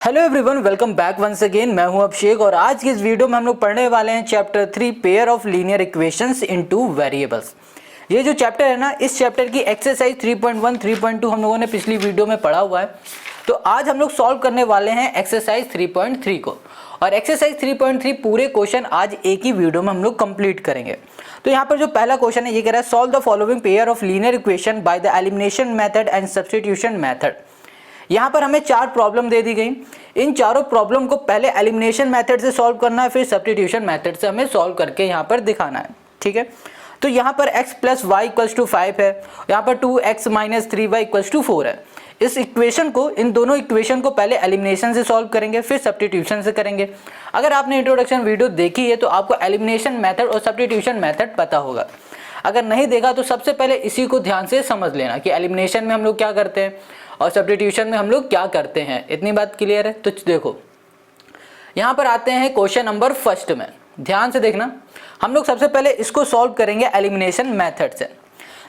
Hello everyone, welcome back once again. मैं हूं अभिषेक और आज की इस वीडियो में हम लोग पढ़ने वाले हैं chapter 3 pair of linear equations into variables. ये जो चैप्टर है ना, इस चैप्टर की एक्सरसाइज 3.1 3.2 हम लोगों ने पिछली वीडियो में पढ़ा हुआ है। तो आज हम लोग सॉल्व करने वाले हैं एक्सरसाइज 3.3 को, और एक्सरसाइज 3.3 पूरे क्वेश्चन आज एक ही वीडियो में हम लोग कंप्लीट करेंगे। तो यहाँ पर जो पहला क्वेश्चन है ये कह रहा है solve the following pair of linear equation by the elimination method and substitution method. यहाँ पर हमें चार प्रॉब्लम दे दी गई। इन चारों प्रॉब्लम को पहले एलिमिनेशन मेथड से सॉल्व करना है, फिर सब्स्टिट्यूशन मेथड से हमें सॉल्व करके यहाँ पर दिखाना है। ठीक है, तो यहाँ पर x plus y equals to 5 है, यहाँ पर 2x minus 3y equals to 4 है। इस इक्वेशन को, इन दोनों इक्वेशन को पहले एलिमिनेशन से सॉल्व करेंगे, फिर सब्स्टिट्यूशन से करेंगे। अगर आपने इंट्रोडक्शन वीडियो देखी है तो आपको एलिमिनेशन मेथड और सब्स्टिट्यूशन मेथड पता होगा। अगर नहीं देखा तो सबसे पहले इसी को ध्यान से समझ लेना कि एलिमिनेशन में हम लोग क्या करते हैं और सब्स्टिट्यूशन में हम लोग क्या करते हैं। इतनी बात क्लियर है? तो देखो, यहाँ पर आते हैं क्वेश्चन नंबर फर्स्ट में। ध्यान से देखना, हम लोग सबसे पहले इसको सॉल्व करेंगे एलिमिनेशन मेथड से।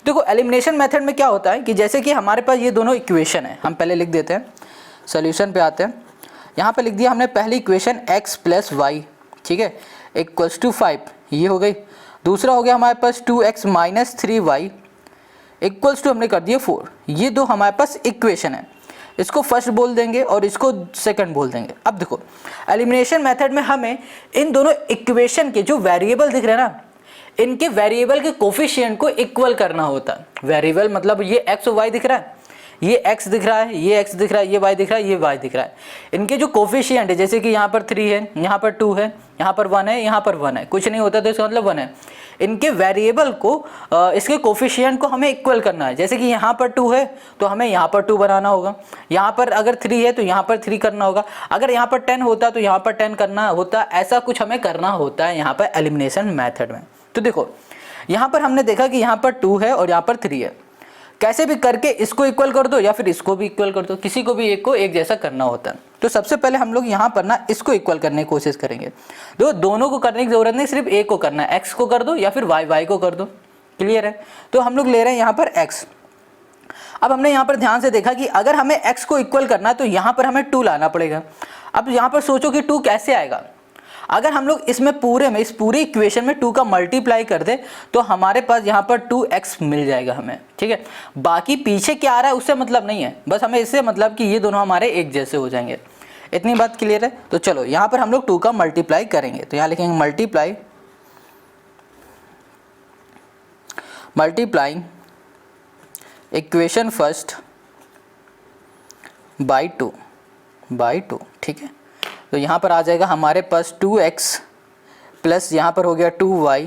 देखो, एलिमिनेशन मेथड में क्या होता है कि जैसे कि हमारे पास ये दोनों इक्वेशन है, हम पहले लिख देते हैं, सोल्यूशन पे आते हैं। यहाँ पे लिख दिया हमने पहली इक्वेशन x प्लस वाई, ठीक है, इक्वल्स टू 5, ये हो गई। दूसरा हो गया हमारे पास 2x minus 3y equals to हमने कर दिया 4। ये दो हमारे पास इक्वेशन है, इसको फर्स्ट बोल देंगे और इसको सेकंड बोल देंगे। अब देखो, एलिमिनेशन मेथड में हमें इन दोनों इक्वेशन के जो वेरिएबल दिख रहे हैं ना, इनके वेरिएबल के कोफिशिएंट को इक्वल करना होता है। वेरिएबल मतलब ये x और y दिख रहा है, ये x दिख रहा है, ये x दिख रहा है, ये y दिख रहा है, ये y दिख रहा है। इनके जो कोफिशिएंट है, जैसे कि यहाँ पर 3 है, यहाँ पर 2 है, यहाँ पर 1 है, यहाँ पर 1 है, कुछ नहीं होता तो इसका मतलब 1 है। इनके वेरिएबल को, इसके कोफिशिएंट को हमें इक्वल करना है। जैसे कि यहाँ पर 2 है तो हमें यहाँ पर 2 बनाना होगा, यहाँ पर अगर 3 है तो यहाँ पर 3 करना होगा, अगर यहाँ पर 10 होता तो यहाँ पर 10 करना होता। ऐसा कुछ हमें करना होता है यहाँ पर एलिमिनेशन मेथड में। तो देखो, यहाँ पर हमने देखा कि यहाँ पर 2 है और यहाँ पर 3 है। कैसे भी करके इसको इक्वल कर दो या फिर इसको भी इक्वल कर दो, किसी को भी एक को एक जैसा करना होता है। तो सबसे पहले हम लोग यहाँ पर ना इसको इक्वल करने की कोशिश करेंगे। दोनों को करने की जरूरत नहीं, सिर्फ एक को करना है, x को कर दो या फिर y को कर दो। क्लियर है? तो हम लोग ले रहे हैं यहाँ पर x। अब हमने यहाँ पर ध्यान से देखा कि अगर हमें x को इक्वल करना है तो यहाँ पर हमें 2 लाना पड़ेगा। अब यहाँ पर सोचो कि 2 कैसे आएगा। अगर हम लोग इसमें पूरे में, इस पूरी इक्वेशन में 2 का मल्टीप्लाई कर दे तो हमारे पास यहाँ पर 2x मिल जाएगा हमें। ठीक है, बाकी पीछे क्या आ रहा है उससे मतलब नहीं है, बस हमें इससे मतलब कि ये दोनों हमारे एक जैसे हो जाएंगे। इतनी बात क्लियर है? तो चलो यहाँ पर हम लोग 2 का मल्टीप्लाई करेंगे। तो यहाँ लिखेंगे मल्टीप्लाइंग इक्वेशन फर्स्ट बाई 2। ठीक है, तो यहाँ पर आ जाएगा हमारे पास 2x प्लस यहाँ पर हो गया 2y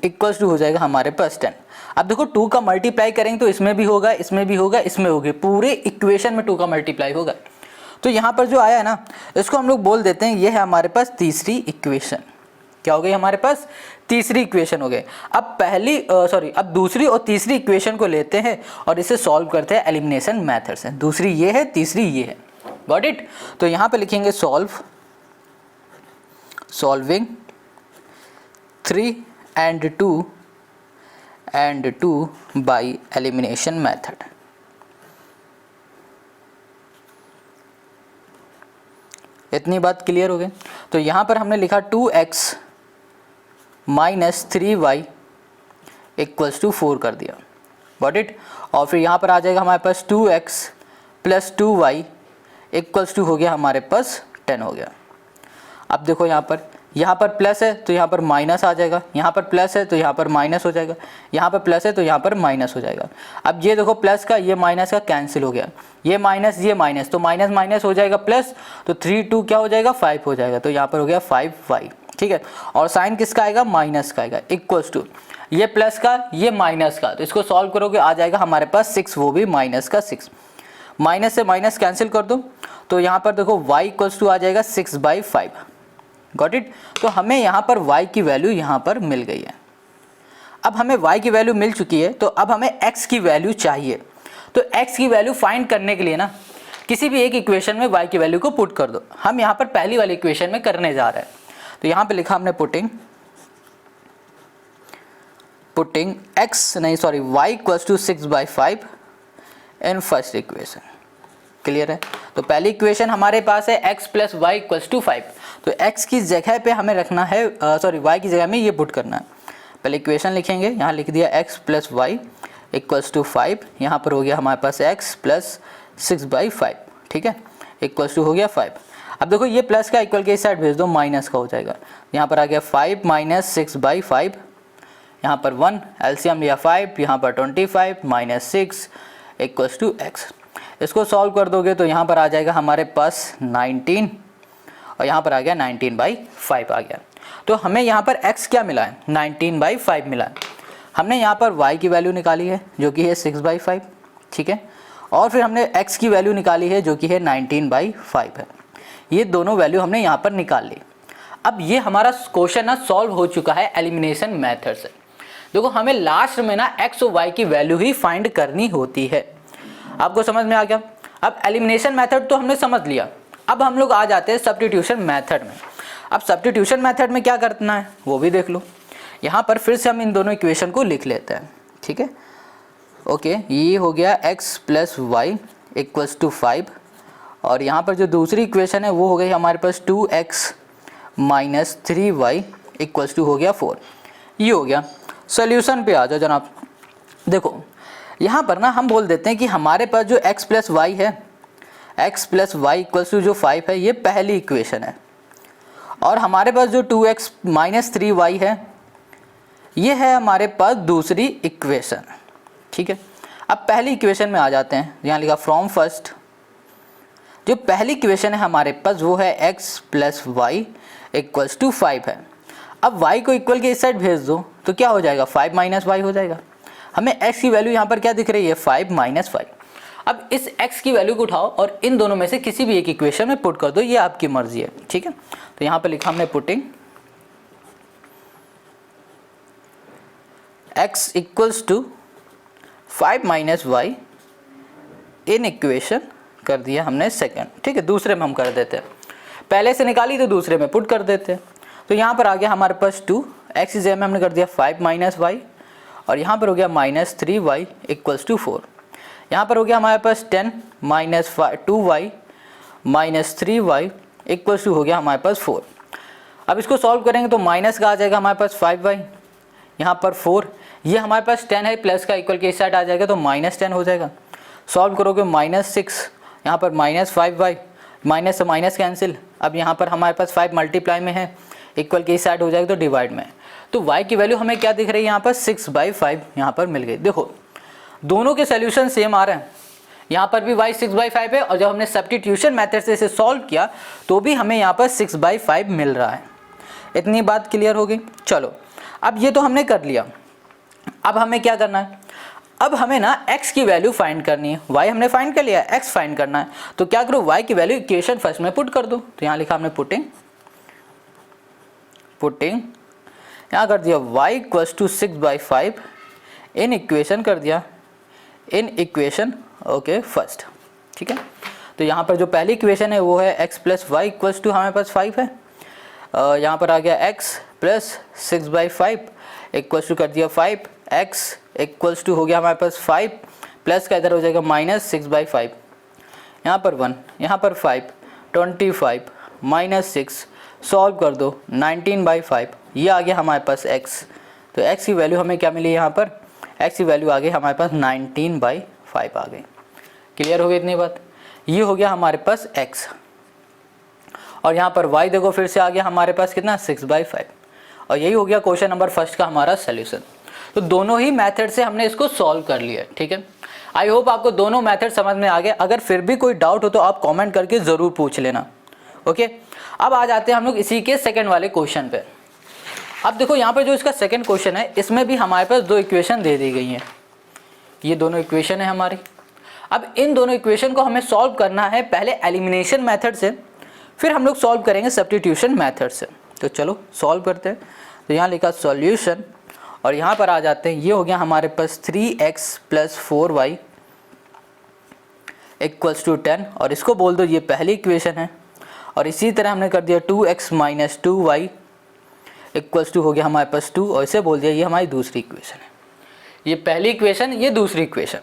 इक्वल्स टू हो जाएगा हमारे पास 10। अब देखो, 2 का मल्टीप्लाई करेंगे तो इसमें भी होगा, इसमें भी होगा, इसमें होगा, पूरे इक्वेशन में 2 का मल्टीप्लाई होगा। तो यहाँ पर जो आया है ना, इसको हम लोग बोल देते हैं ये है हमारे पास तीसरी इक्वेशन। क्या हो गई हमारे पास? तीसरी इक्वेशन हो गई। अब दूसरी और तीसरी इक्वेशन को लेते हैं और इसे सॉल्व करते हैं एलिमिनेशन मेथड से। दूसरी ये है, तीसरी ये है। Got it? तो यहाँ पे लिखेंगे solving 3 and 2 by elimination method. इतनी बात क्लियर हो गई? तो यहाँ पर हमने लिखा 2x minus 3y equals to 4 कर दिया। Got it? और फिर यहाँ पर आ जाएगा हमारे पास 2x plus 2y equals to हो गया हमारे पास 10 हो गया। अब देखो, यहाँ पर प्लस है तो यहाँ पर माइनस आ जाएगा, यहाँ पर प्लस है तो यहाँ पर माइनस हो जाएगा, यहाँ पर प्लस है तो यहाँ पर माइनस हो जाएगा। अब ये देखो, प्लस का ये माइनस का कैंसिल हो गया, ये माइनस तो माइनस माइनस हो जाएगा प्लस, तो 3 2 क्या हो जाएगा? 5 हो जाएगा। तो यहाँ पर हो गया 5y। ठीक है, और साइन किसका आएगा? माइनस का आएगा, इक्वल्स टू ये प्लस का, ये माइनस का। तो इसको सॉल्व करोगे आ जाएगा हमारे पास 6, वो भी माइनस का 6। माइनस से माइनस कैंसिल कर दो तो यहाँ पर देखो y इक्वल्स टू आ जाएगा 6/5। Got it? तो हमें यहाँ पर y की वैल्यू यहाँ पर मिल गई है। अब हमें y की वैल्यू मिल चुकी है तो अब हमें x की वैल्यू चाहिए। तो x की वैल्यू फाइंड करने के लिए ना, किसी भी एक इक्वेशन में y की वैल्यू को पुट कर दो। हम यहाँ पर पहली वाली इक्वेशन में करने जा रहे हैं। तो यहाँ पे लिखा हमने putting y equals to 6/5 in first equation. Clear है। तो पहली इक्वेशन हमारे पास है x plus y equals to 5। तो x की जगह पे हमें रखना है y की जगह में ये पुट करना है। पहले इक्वेशन लिखेंगे, यहाँ लिख दिया x plus y equals to 5, यहाँ पर हो गया हमारे पास x प्लस 6/5, ठीक है, इक्वल्स टू हो गया 5। अब देखो ये प्लस का इक्वल के इस साइड भेज दो, माइनस का हो जाएगा। यहाँ पर आ गया 5 माइनस 6/5, यहाँ पर 1 एलसीएम लिया 5, यहाँ पर 25 माइनस 6 इक्वल्स टू x। इसको सॉल्व कर दोगे तो यहाँ पर आ जाएगा हमारे पास 19 और यहाँ पर आ गया 19/5 आ गया। तो हमें यहाँ पर x क्या मिला है, 19/5 मिला है। हमने यहाँ पर y की वैल्यू निकाली है जो कि है 6/5, ठीक है, और फिर हमने x की वैल्यू निकाली है जो कि है 19/5 है। ये दोनों वैल्यू हमने यहाँ पर निकाल ली। अब ये हमारा क्वेश्चन ना सॉल्व हो चुका है एलिमिनेशन मेथड से। देखो हमें लास्ट में ना x और y की वैल्यू ही फाइंड करनी होती है। आपको समझ में आ गया। अब एलिमिनेशन मेथड तो हमने समझ लिया, अब हम लोग आ जाते हैं सब्स्टिट्यूशन मेथड में। अब सब्स्टिट्यूशन मेथड में क्या करना है वो भी देख लो। यहाँ पर फिर से हम इन दोनों इक्वेशन को लिख लेते हैं, ठीक है। ओके, ये हो गया x plus y equals to 5 और यहाँ पर जो दूसरी इक्वेशन है वो हो गई हमारे पास 2x minus 3y equals to हो गया 4। ये हो गया। सोल्यूशन पे आ जाओ जनाब। देखो यहाँ पर ना हम बोल देते हैं कि हमारे पास जो x प्लस वाई है, x plus y equals to जो 5 है, ये पहली इक्वेशन है, और हमारे पास जो 2x माइनस 3y है ये है हमारे पास दूसरी इक्वेशन, ठीक है। अब पहली इक्वेशन में आ जाते हैं, यहाँ लिखा फ्रॉम फर्स्ट। जो पहली इक्वेशन है हमारे पास वो है x plus y equals to 5 है। अब y को इक्वल के इस साइड भेज दो तो क्या हो जाएगा, 5 माइनस वाई हो जाएगा। हमें x की वैल्यू यहाँ पर क्या दिख रही है, 5 माइनस 5। अब इस x की वैल्यू को उठाओ और इन दोनों में से किसी भी एक इक्वेशन में पुट कर दो, ये आपकी मर्जी है, ठीक है। तो यहाँ पर लिखा हमने putting x equals to 5 minus y in equation कर दिया हमने सेकंड, ठीक है। दूसरे में हम कर देते हैं, पहले से निकाली तो दूसरे में पुट कर देते हैं। तो यहाँ पर आ गया हमारे पास 2, x की जगह में हमने कर दिया 5 माइनस वाई और यहाँ पर हो गया माइनस 3y इक्वल्स टू 4। यहाँ पर हो गया हमारे पास 10 minus 2y minus 3y equals to हो गया हमारे पास 4। अब इसको सॉल्व करेंगे तो माइनस का आ जाएगा हमारे पास 5y, यहाँ पर 4, ये हमारे पास 10 है, प्लस का इक्वल के इस साइड आ जाएगा तो माइनस 10 हो जाएगा। सॉल्व करोगे माइनस 6, यहाँ पर माइनस 5y, माइनस से माइनस कैंसिल। अब यहाँ पर हमारे पास 5 मल्टीप्लाई में है, इक्वल के इस साइड हो जाएगा तो डिवाइड में। तो y की वैल्यू हमें क्या दिख रही है यहाँ पर, 6/5 यहाँ पर मिल गई। देखो दोनों के सोल्यूशन सेम आ रहे हैं, यहाँ पर भी y 6/5 है और जब हमने सब्स्टिट्यूशन मेथड से इसे सॉल्व किया तो भी हमें यहाँ पर 6/5 मिल रहा है। इतनी बात क्लियर हो गई। चलो अब ये तो हमने कर लिया, अब हमें क्या करना है, अब हमें ना x की वैल्यू फाइंड करनी है। y हमने फाइंड कर लिया, x फाइंड करना है। तो क्या करो, y की वैल्यू इक्वेशन फर्स्ट में पुट कर दो। तो यहाँ लिखा हमने पुटिंग यहाँ कर दिया y equals to 6/5 in equation कर दिया, इन इक्वेशन ओके फर्स्ट, ठीक है। तो यहाँ पर जो पहली इक्वेशन है वो है x plus y equals to हमारे पास 5 है, यहाँ पर आ गया x प्लस 6/5 इक्वल्स टू कर दिया 5, x इक्वल्स टू हो गया हमारे पास 5, प्लस का इधर हो जाएगा माइनस 6/5, यहाँ पर 1, यहाँ पर 5, 25 माइनस 6, सॉल्व कर दो 19/5, ये आ गया हमारे पास x। तो x की वैल्यू हमें क्या मिली, यहाँ पर x की वैल्यू आ गई हमारे पास 19/5 आ गई। क्लियर हो गई इतनी बात। ये हो गया हमारे पास x और यहाँ पर y देखो फिर से आ गया हमारे पास कितना, 6/5। और यही हो गया क्वेश्चन नंबर फर्स्ट का हमारा सोल्यूशन। तो दोनों ही मेथड से हमने इसको सॉल्व कर लिया, ठीक है। आई होप आपको दोनों मेथड समझ में आ गए। अगर फिर भी कोई डाउट हो तो आप कमेंट करके ज़रूर पूछ लेना, ओके। अब आ जाते हैं हम लोग इसी के सेकंड वाले क्वेश्चन पे। अब देखो यहाँ पर जो इसका सेकंड क्वेश्चन है इसमें भी हमारे पास दो इक्वेशन दे दी गई हैं, ये दोनों इक्वेशन है हमारी। अब इन दोनों इक्वेशन को हमें सॉल्व करना है पहले एलिमिनेशन मेथड से, फिर हम लोग सॉल्व करेंगे सब्स्टिट्यूशन मेथड से। तो चलो सॉल्व करते हैं। तो यहाँ लिखा सॉल्यूशन और यहाँ पर आ जाते हैं, ये हो गया हमारे पास 3x plus 4y equals to 10 और इसको बोल दो ये पहली इक्वेशन है। और इसी तरह हमने कर दिया 2x minus 2y equals to हो गया हमारे पास 2 और इसे बोल दिया ये हमारी दूसरी इक्वेशन है। ये पहली इक्वेशन, ये दूसरी इक्वेशन।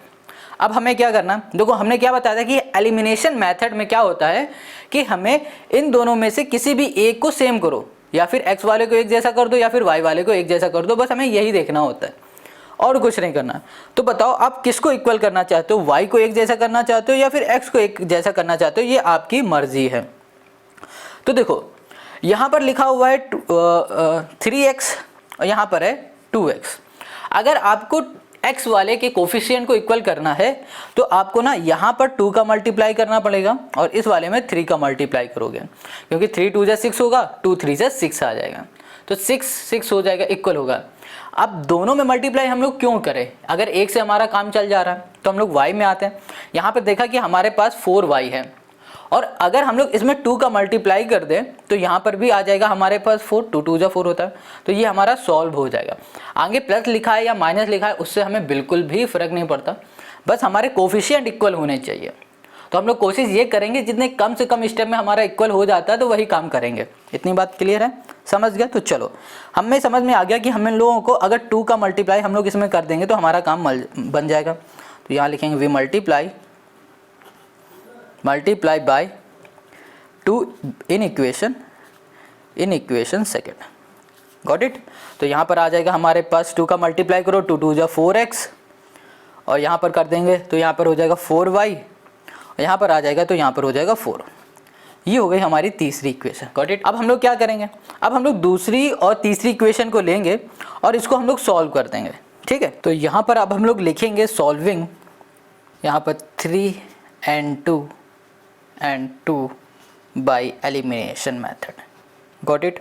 अब हमें क्या करना, देखो हमने क्या बताया था कि एलिमिनेशन मेथड में क्या होता है कि हमें इन दोनों में से किसी भी एक को सेम करो, या फिर x वाले को एक जैसा कर दो या फिर y वाले को एक जैसा कर दो, बस हमें यही देखना होता है और कुछ नहीं करना। तो बताओ आप किसको इक्वल करना चाहते हो, y को एक जैसा करना चाहते हो या फिर x को एक जैसा करना चाहते हो, ये आपकी मर्जी है। तो देखो यहाँ पर लिखा हुआ है 3x और यहाँ पर है 2x। अगर आपको x वाले के कोफिशिएंट को इक्वल करना है तो आपको ना यहाँ पर 2 का मल्टीप्लाई करना पड़ेगा और इस वाले में 3 का मल्टीप्लाई करोगे, क्योंकि 3 2 6 होगा, 2 3 6 आ जाएगा, तो 6 6 हो जाएगा, इक्वल होगा। अब दोनों में मल्टीप्लाई हम लोग क्यों करें, अगर एक से हमारा काम चल जा रहा है तो हम लोग y में आते हैं। यहाँ पर देखा कि हमारे पास 4y है और अगर हम लोग इसमें 2 का मल्टीप्लाई कर दें तो यहाँ पर भी आ जाएगा हमारे पास 4, 2 2 4 होता है, तो ये हमारा सॉल्व हो जाएगा। आगे प्लस लिखा है या माइनस लिखा है उससे हमें बिल्कुल भी फर्क नहीं पड़ता, बस हमारे कोफिशिएंट इक्वल होने चाहिए। तो हम लोग कोशिश ये करेंगे जितने कम से कम स्टेप में हमारा इक्वल हो जाता है तो वही काम करेंगे। इतनी बात क्लियर है, समझ गया? तो चलो हमें समझ में आ गया कि हम लोगों को अगर 2 का मल्टीप्लाई हम लोग इसमें कर देंगे तो हमारा काम बन जाएगा। तो यहाँ लिखेंगे we multiply by 2 in equation second, got it. तो यहाँ पर आ जाएगा हमारे पास 2 का मल्टीप्लाई करो, 2 2 4x और यहाँ पर कर देंगे तो यहाँ पर हो जाएगा 4y और यहाँ पर आ जाएगा तो यहाँ पर हो जाएगा 4। ये हो गई हमारी तीसरी इक्वेशन, गॉट इट। अब हम लोग क्या करेंगे, अब हम लोग दूसरी और तीसरी इक्वेशन को लेंगे और इसको हम लोग सॉल्व कर देंगे, ठीक है। तो यहाँ पर अब हम लोग लिखेंगे सॉल्विंग, यहाँ पर 3 and 2 by elimination method, got it.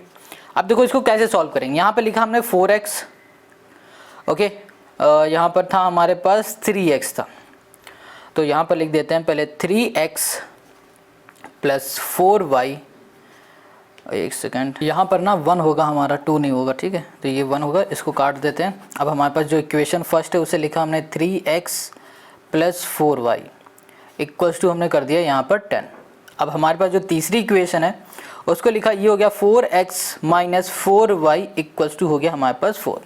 अब देखो इसको कैसे सॉल्व करेंगे, यहाँ पर लिखा हमने 4x, ओके, यहाँ पर था हमारे पास 3x था, तो यहाँ पर लिख देते हैं पहले 3x प्लस 4y, एक सेकेंड, यहाँ पर ना 1 होगा हमारा, 2 नहीं होगा, ठीक है, तो ये 1 होगा, इसको काट देते हैं। अब हमारे पास जो इक्वेशन फर्स्ट है उसे लिखा हमने 3x plus 4y equals to हमने कर दिया यहाँ पर 10। अब हमारे पास जो तीसरी इक्वेशन है उसको लिखा, ये हो गया 4x minus 4y equals to हो गया हमारे पास 4।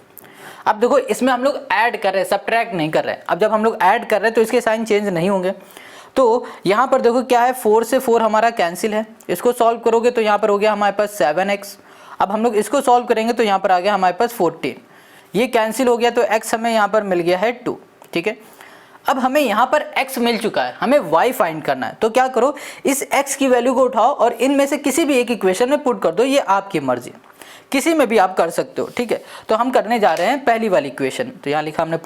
अब देखो इसमें हम लोग ऐड कर रहे हैं, सब्ट्रैक्ट नहीं कर रहे हैं। अब जब हम लोग ऐड कर रहे हैं तो इसके साइन चेंज नहीं होंगे। तो यहाँ पर देखो क्या है, 4 से 4 हमारा कैंसिल है, इसको सॉल्व करोगे तो यहाँ पर हो गया हमारे पास 7x। अब हम लोग इसको सॉल्व करेंगे तो यहाँ पर आ गया हमारे पास 14, ये कैंसिल हो गया तो x हमें यहाँ पर मिल गया है 2, ठीक है। अब हमें यहाँ पर x मिल चुका है, हमें y फाइंड करना है। तो क्या करो, इस x की वैल्यू को उठाओ और इनमें से किसी भी एक इक्वेशन में पुट कर दो, ये आपकी मर्जी, किसी में भी आप कर सकते हो, ठीक है। तो हम करने जा रहे हैं पहली वाली इक्वेशन, तो यहाँ लिखा हमने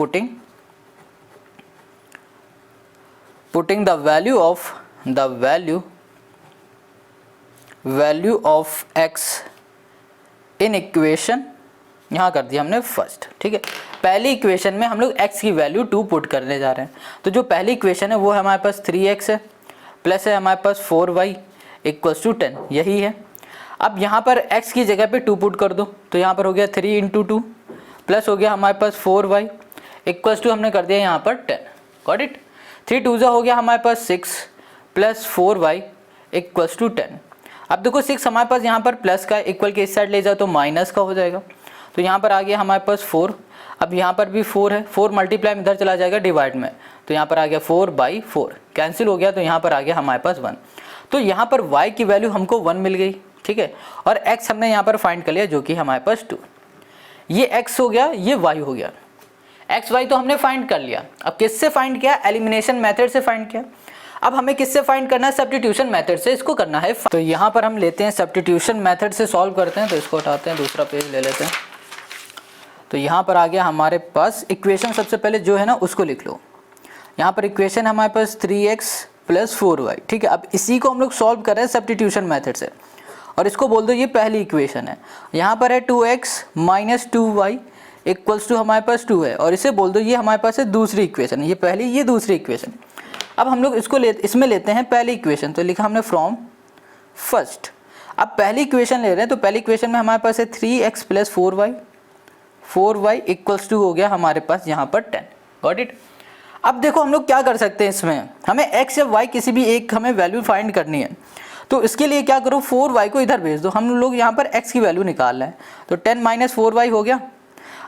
putting the value of x in equation, यहाँ कर दिया हमने फर्स्ट, ठीक है। पहली इक्वेशन में हम लोग x की वैल्यू 2 पुट करने जा रहे हैं। तो जो पहली इक्वेशन है वो है हमारे पास 3x है, प्लस है हमारे पास 4y इक्वल्स टू 10, यही है। अब यहाँ पर x की जगह पे 2 पुट कर दो, तो यहाँ पर हो गया 3 इंटू 2 प्लस हो गया हमारे पास 4y इक्वल्स टू हमने कर दिया यहाँ पर 10, गॉट इट। 3 2 हो गया हमारे पास 6 प्लस 4y इक्वल्स टू 10। अब देखो 6 हमारे पास यहाँ पर प्लस का, इक्वल के इस साइड ले जाओ तो माइनस का हो जाएगा, तो यहाँ पर आ गया हमारे पास 4। अब यहाँ पर भी 4 है, 4 मल्टीप्लाई में इधर चला जाएगा डिवाइड में, तो यहाँ पर आ गया 4/4 कैंसिल हो गया, तो यहाँ पर आ गया हमारे पास 1। तो यहाँ पर y की वैल्यू हमको 1 मिल गई, ठीक है, और x हमने यहाँ पर फाइंड कर लिया जो कि हमारे पास 2। ये x हो गया, ये y हो गया, x y तो हमने फाइंड कर लिया। अब किससे फाइंड किया, एलिमिनेशन मेथड से फाइंड किया। अब हमें किससे फाइंड करना है, सब्स्टिट्यूशन मेथड से इसको करना है। तो यहाँ पर हम लेते हैं सब्स्टिट्यूशन मेथड से सॉल्व करते हैं, तो इसको उठाते हैं, दूसरा पेज ले लेते हैं। तो यहाँ पर आ गया हमारे पास इक्वेशन, सबसे पहले जो है ना उसको लिख लो। यहाँ पर इक्वेशन हमारे पास 3x प्लस 4y, ठीक है। अब इसी को हम लोग सॉल्व कर रहे हैं सब्स्टिट्यूशन मेथड से, और इसको बोल दो ये पहली इक्वेशन है। यहाँ पर है 2x minus 2y equals to हमारे पास 2 है, और इसे बोल दो ये हमारे पास है दूसरी इक्वेशन, ये पहली, ये दूसरी इक्वेशन। अब हम लोग इसको इसमें लेते हैं पहली इक्वेशन, तो लिखा हमने फ्रॉम फर्स्ट। अब पहली इक्वेशन ले रहे हैं, तो पहली इक्वेशन में हमारे पास है 3x plus 4y equals to हो गया हमारे पास यहाँ पर 10, गॉट इट। अब देखो हम लोग क्या कर सकते हैं, इसमें हमें x या y किसी भी एक हमें वैल्यू फाइंड करनी है। तो इसके लिए क्या करो, 4y को इधर भेज दो, हम लोग यहाँ पर x की वैल्यू निकाल रहे हैं, तो 10 माइनस 4y हो गया।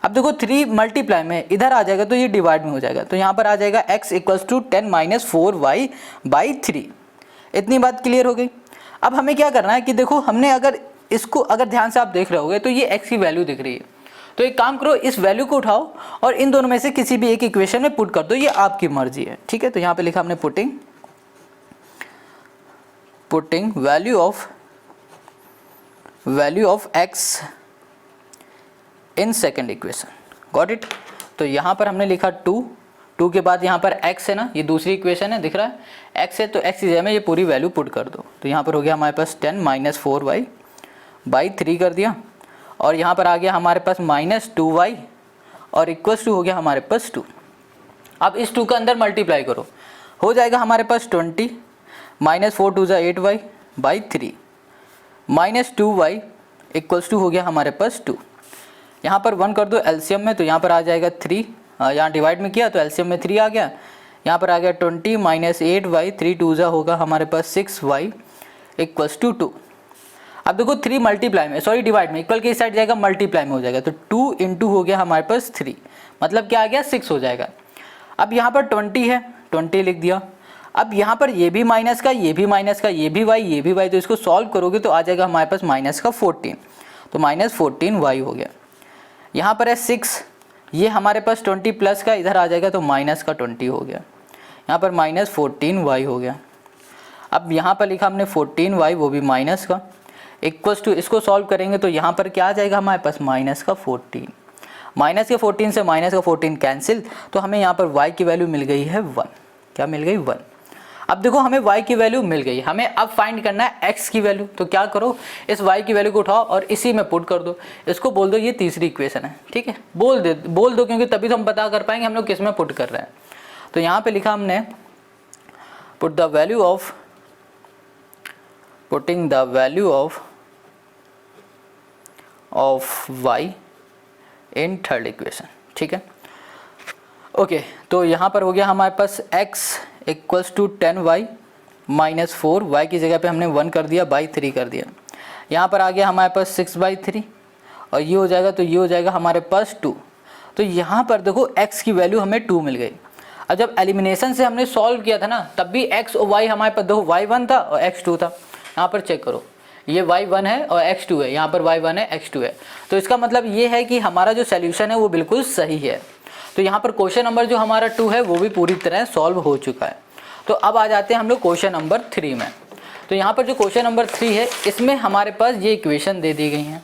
अब देखो 3 मल्टीप्लाई में इधर आ जाएगा तो ये डिवाइड में हो जाएगा, तो यहाँ पर आ जाएगा x equals to 10 minus 4y by 3। इतनी बात क्लियर हो गई। अब हमें क्या करना है कि देखो हमने अगर इसको अगर ध्यान से आप देख रहे होगे तो ये x की वैल्यू दिख रही है, तो एक काम करो इस वैल्यू को उठाओ और इन दोनों में से किसी भी एक इक्वेशन में पुट कर दो, ये आपकी मर्जी है, ठीक है। तो यहाँ पे लिखा हमने putting value of x in second equation, got it. तो यहाँ पर हमने लिखा 2 के बाद यहाँ पर x है ना, ये दूसरी इक्वेशन है, दिख रहा है x है, तो x की जगह में ये पूरी वैल्यू पुट कर दो। तो यहाँ पर हो गया हमारे पास 10 माइनस 4y बाई 3 कर दिया, और यहाँ पर आ गया हमारे पास माइनस 2y और इक्वल्स टू हो गया हमारे पास 2। अब इस 2 का अंदर मल्टीप्लाई करो, हो जाएगा हमारे पास 20 minus 4 2 8y by 3 minus 2y equals to हो गया हमारे पास 2। यहाँ पर 1 कर दो एलसीएम में, तो यहाँ पर आ जाएगा 3, यहाँ डिवाइड में किया तो एलसीएम में 3 आ गया। यहाँ पर आ गया 20 माइनस 8y 3 2 होगा हमारे पास 6y इक्वल्स टू 2। अब देखो 3 मल्टीप्लाई में, सॉरी डिवाइड में, इक्वल के इस साइड जाएगा मल्टीप्लाई में हो जाएगा, तो 2 इंटू हो गया हमारे पास 3, मतलब क्या आ गया 6 हो जाएगा। अब यहाँ पर 20 है, 20 लिख दिया। अब यहाँ पर ये भी माइनस का, ये भी माइनस का, ये भी y, तो इसको सॉल्व करोगे तो आ जाएगा हमारे पास माइनस का 14, तो माइनस 14y हो गया। यहाँ पर है 6, ये हमारे पास 20 प्लस का इधर आ जाएगा तो माइनस का 20 हो गया, यहाँ पर माइनस 14y हो गया। अब यहाँ पर लिखा हमने 14y, वो भी माइनस का, इक्वल्स टू, इसको सॉल्व करेंगे तो यहाँ पर क्या आ जाएगा हमारे पास माइनस का 14, माइनस के 14 से माइनस का 14 कैंसिल, तो हमें यहाँ पर y की वैल्यू मिल गई है 1। क्या मिल गई 1। अब देखो हमें y की वैल्यू मिल गई, हमें अब फाइंड करना है x की वैल्यू। तो क्या करो, इस y की वैल्यू को उठाओ और इसी में पुट कर दो, इसको बोल दो ये तीसरी इक्वेशन है, ठीक है, बोल दो क्योंकि तभी तो हम पता कर पाएंगे हम लोग किस में पुट कर रहे हैं। तो यहाँ पे लिखा हमने putting the value of y in third equation, ठीक है। ओके, तो यहाँ पर हो गया हमारे पास x equals to 10y minus 4, y की जगह पे हमने 1 कर दिया, बाई 3 कर दिया। यहाँ पर आ गया हमारे पास 6/3 और ये हो जाएगा, तो ये हो जाएगा हमारे पास 2। तो यहाँ पर देखो x की वैल्यू हमें 2 मिल गई। अब जब एलिमिनेशन से हमने सॉल्व किया था ना, तब भी x और y हमारे पास देखो y 1 था और x 2 था। यहाँ पर चेक करो, ये y 1 है और x 2 है, यहाँ पर y 1 है x 2 है, तो इसका मतलब ये है कि हमारा जो सोल्यूशन है वो बिल्कुल सही है। तो यहाँ पर क्वेश्चन नंबर जो हमारा 2 है वो भी पूरी तरह सॉल्व हो चुका है। तो अब आ जाते हैं हम लोग क्वेश्चन नंबर 3 में। तो यहाँ पर जो क्वेश्चन नंबर 3 है, इसमें हमारे पास ये इक्वेशन दे दी गई हैं।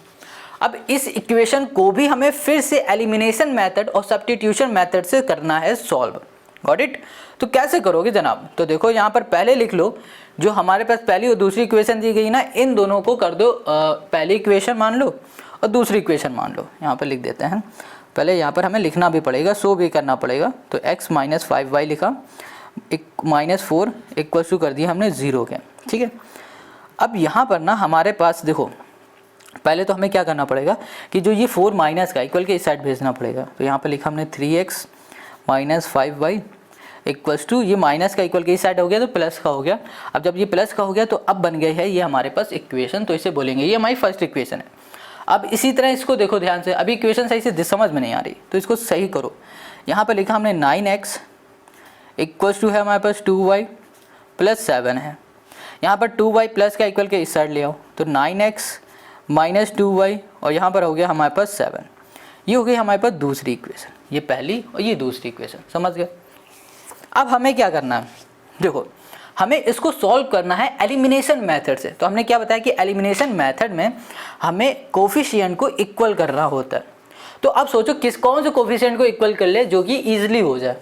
अब इस इक्वेशन को भी हमें फिर से एलिमिनेशन मेथड और सब्स्टिट्यूशन मेथड से करना है सॉल्व, गॉट इट। तो कैसे करोगे जनाब, तो देखो यहाँ पर पहले लिख लो जो हमारे पास पहली और दूसरी इक्वेशन दी गई ना, इन दोनों को कर दो पहली इक्वेशन मान लो और दूसरी इक्वेशन मान लो। यहाँ पर लिख देते हैं, पहले यहाँ पर हमें लिखना भी पड़ेगा, सो भी करना पड़ेगा। तो x माइनस 5y लिखा, माइनस 4 इक्वल्स टू कर दिया हमने 0 के, ठीक है। अब यहाँ पर ना हमारे पास देखो, पहले तो हमें क्या करना पड़ेगा कि जो ये 4 माइनस का इक्वल के इस साइड भेजना पड़ेगा। तो यहाँ पर लिखा हमने 3x minus 5y equals to, ये माइनस का इक्वल के इस साइड हो गया तो प्लस का हो गया। अब जब ये प्लस का हो गया तो अब बन गई है ये हमारे पास इक्वेशन, तो इसे बोलेंगे ये हमारी फर्स्ट इक्वेशन है। अब इसी तरह इसको देखो ध्यान से, अभी इक्वेशन सही से समझ में नहीं आ रही तो इसको सही करो। यहाँ पर लिखा हमने 9x इक्वल्स टू है हमारे पास 2y प्लस 7 है। यहाँ पर 2y प्लस का इक्वल के इस साइड ले आओ, तो 9x माइनस 2y और यहाँ पर हो गया हमारे पास 7। ये हो गई हमारे पास दूसरी इक्वेशन, ये पहली और ये दूसरी इक्वेशन, समझ गए। अब हमें क्या करना है, देखो हमें इसको सॉल्व करना है एलिमिनेशन मेथड से। तो हमने क्या बताया कि एलिमिनेशन मेथड में हमें कोफिशिएंट को इक्वल करना होता है। तो अब सोचो कौन से कोफिशिएंट को इक्वल कर ले जो कि ईजिली हो जाए।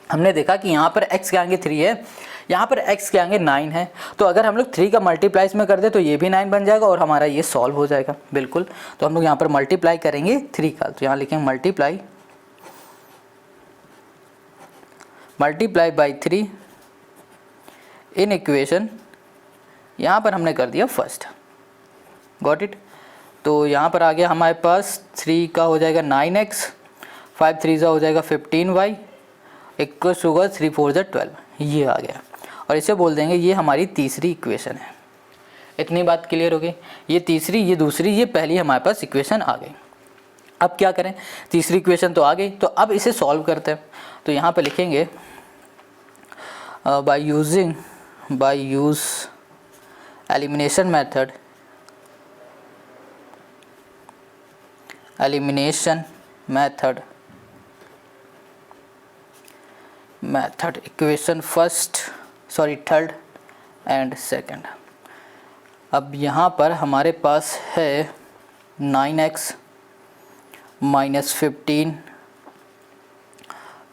हमने देखा कि यहाँ पर x के आगे 3 है, यहाँ पर x के आगे 9 है, तो अगर हम लोग 3 का मल्टीप्लाई में कर दे तो ये भी 9 बन जाएगा और हमारा ये सॉल्व हो जाएगा बिल्कुल। तो हम लोग यहाँ पर मल्टीप्लाई करेंगे 3 का, तो यहाँ लिखेंगे मल्टीप्लाई बाई 3 इन इक्वेशन, यहाँ पर हमने कर दिया फर्स्ट, गॉट इट। तो यहाँ पर आ गया हमारे पास 3 का हो जाएगा 9x, 5 3 हो जाएगा 15y इक्वल्स होगा 3 4 12, ये आ गया। और इसे बोल देंगे ये हमारी तीसरी इक्वेशन है। इतनी बात क्लियर हो गई, ये तीसरी, ये दूसरी, ये पहली हमारे पास इक्वेशन आ गई। अब क्या करें, तीसरी इक्वेशन तो आ गई, तो अब इसे सॉल्व करते हैं। तो यहाँ पे लिखेंगे by use elimination method equation third and second. अब यहाँ पर हमारे पास है 9x minus 15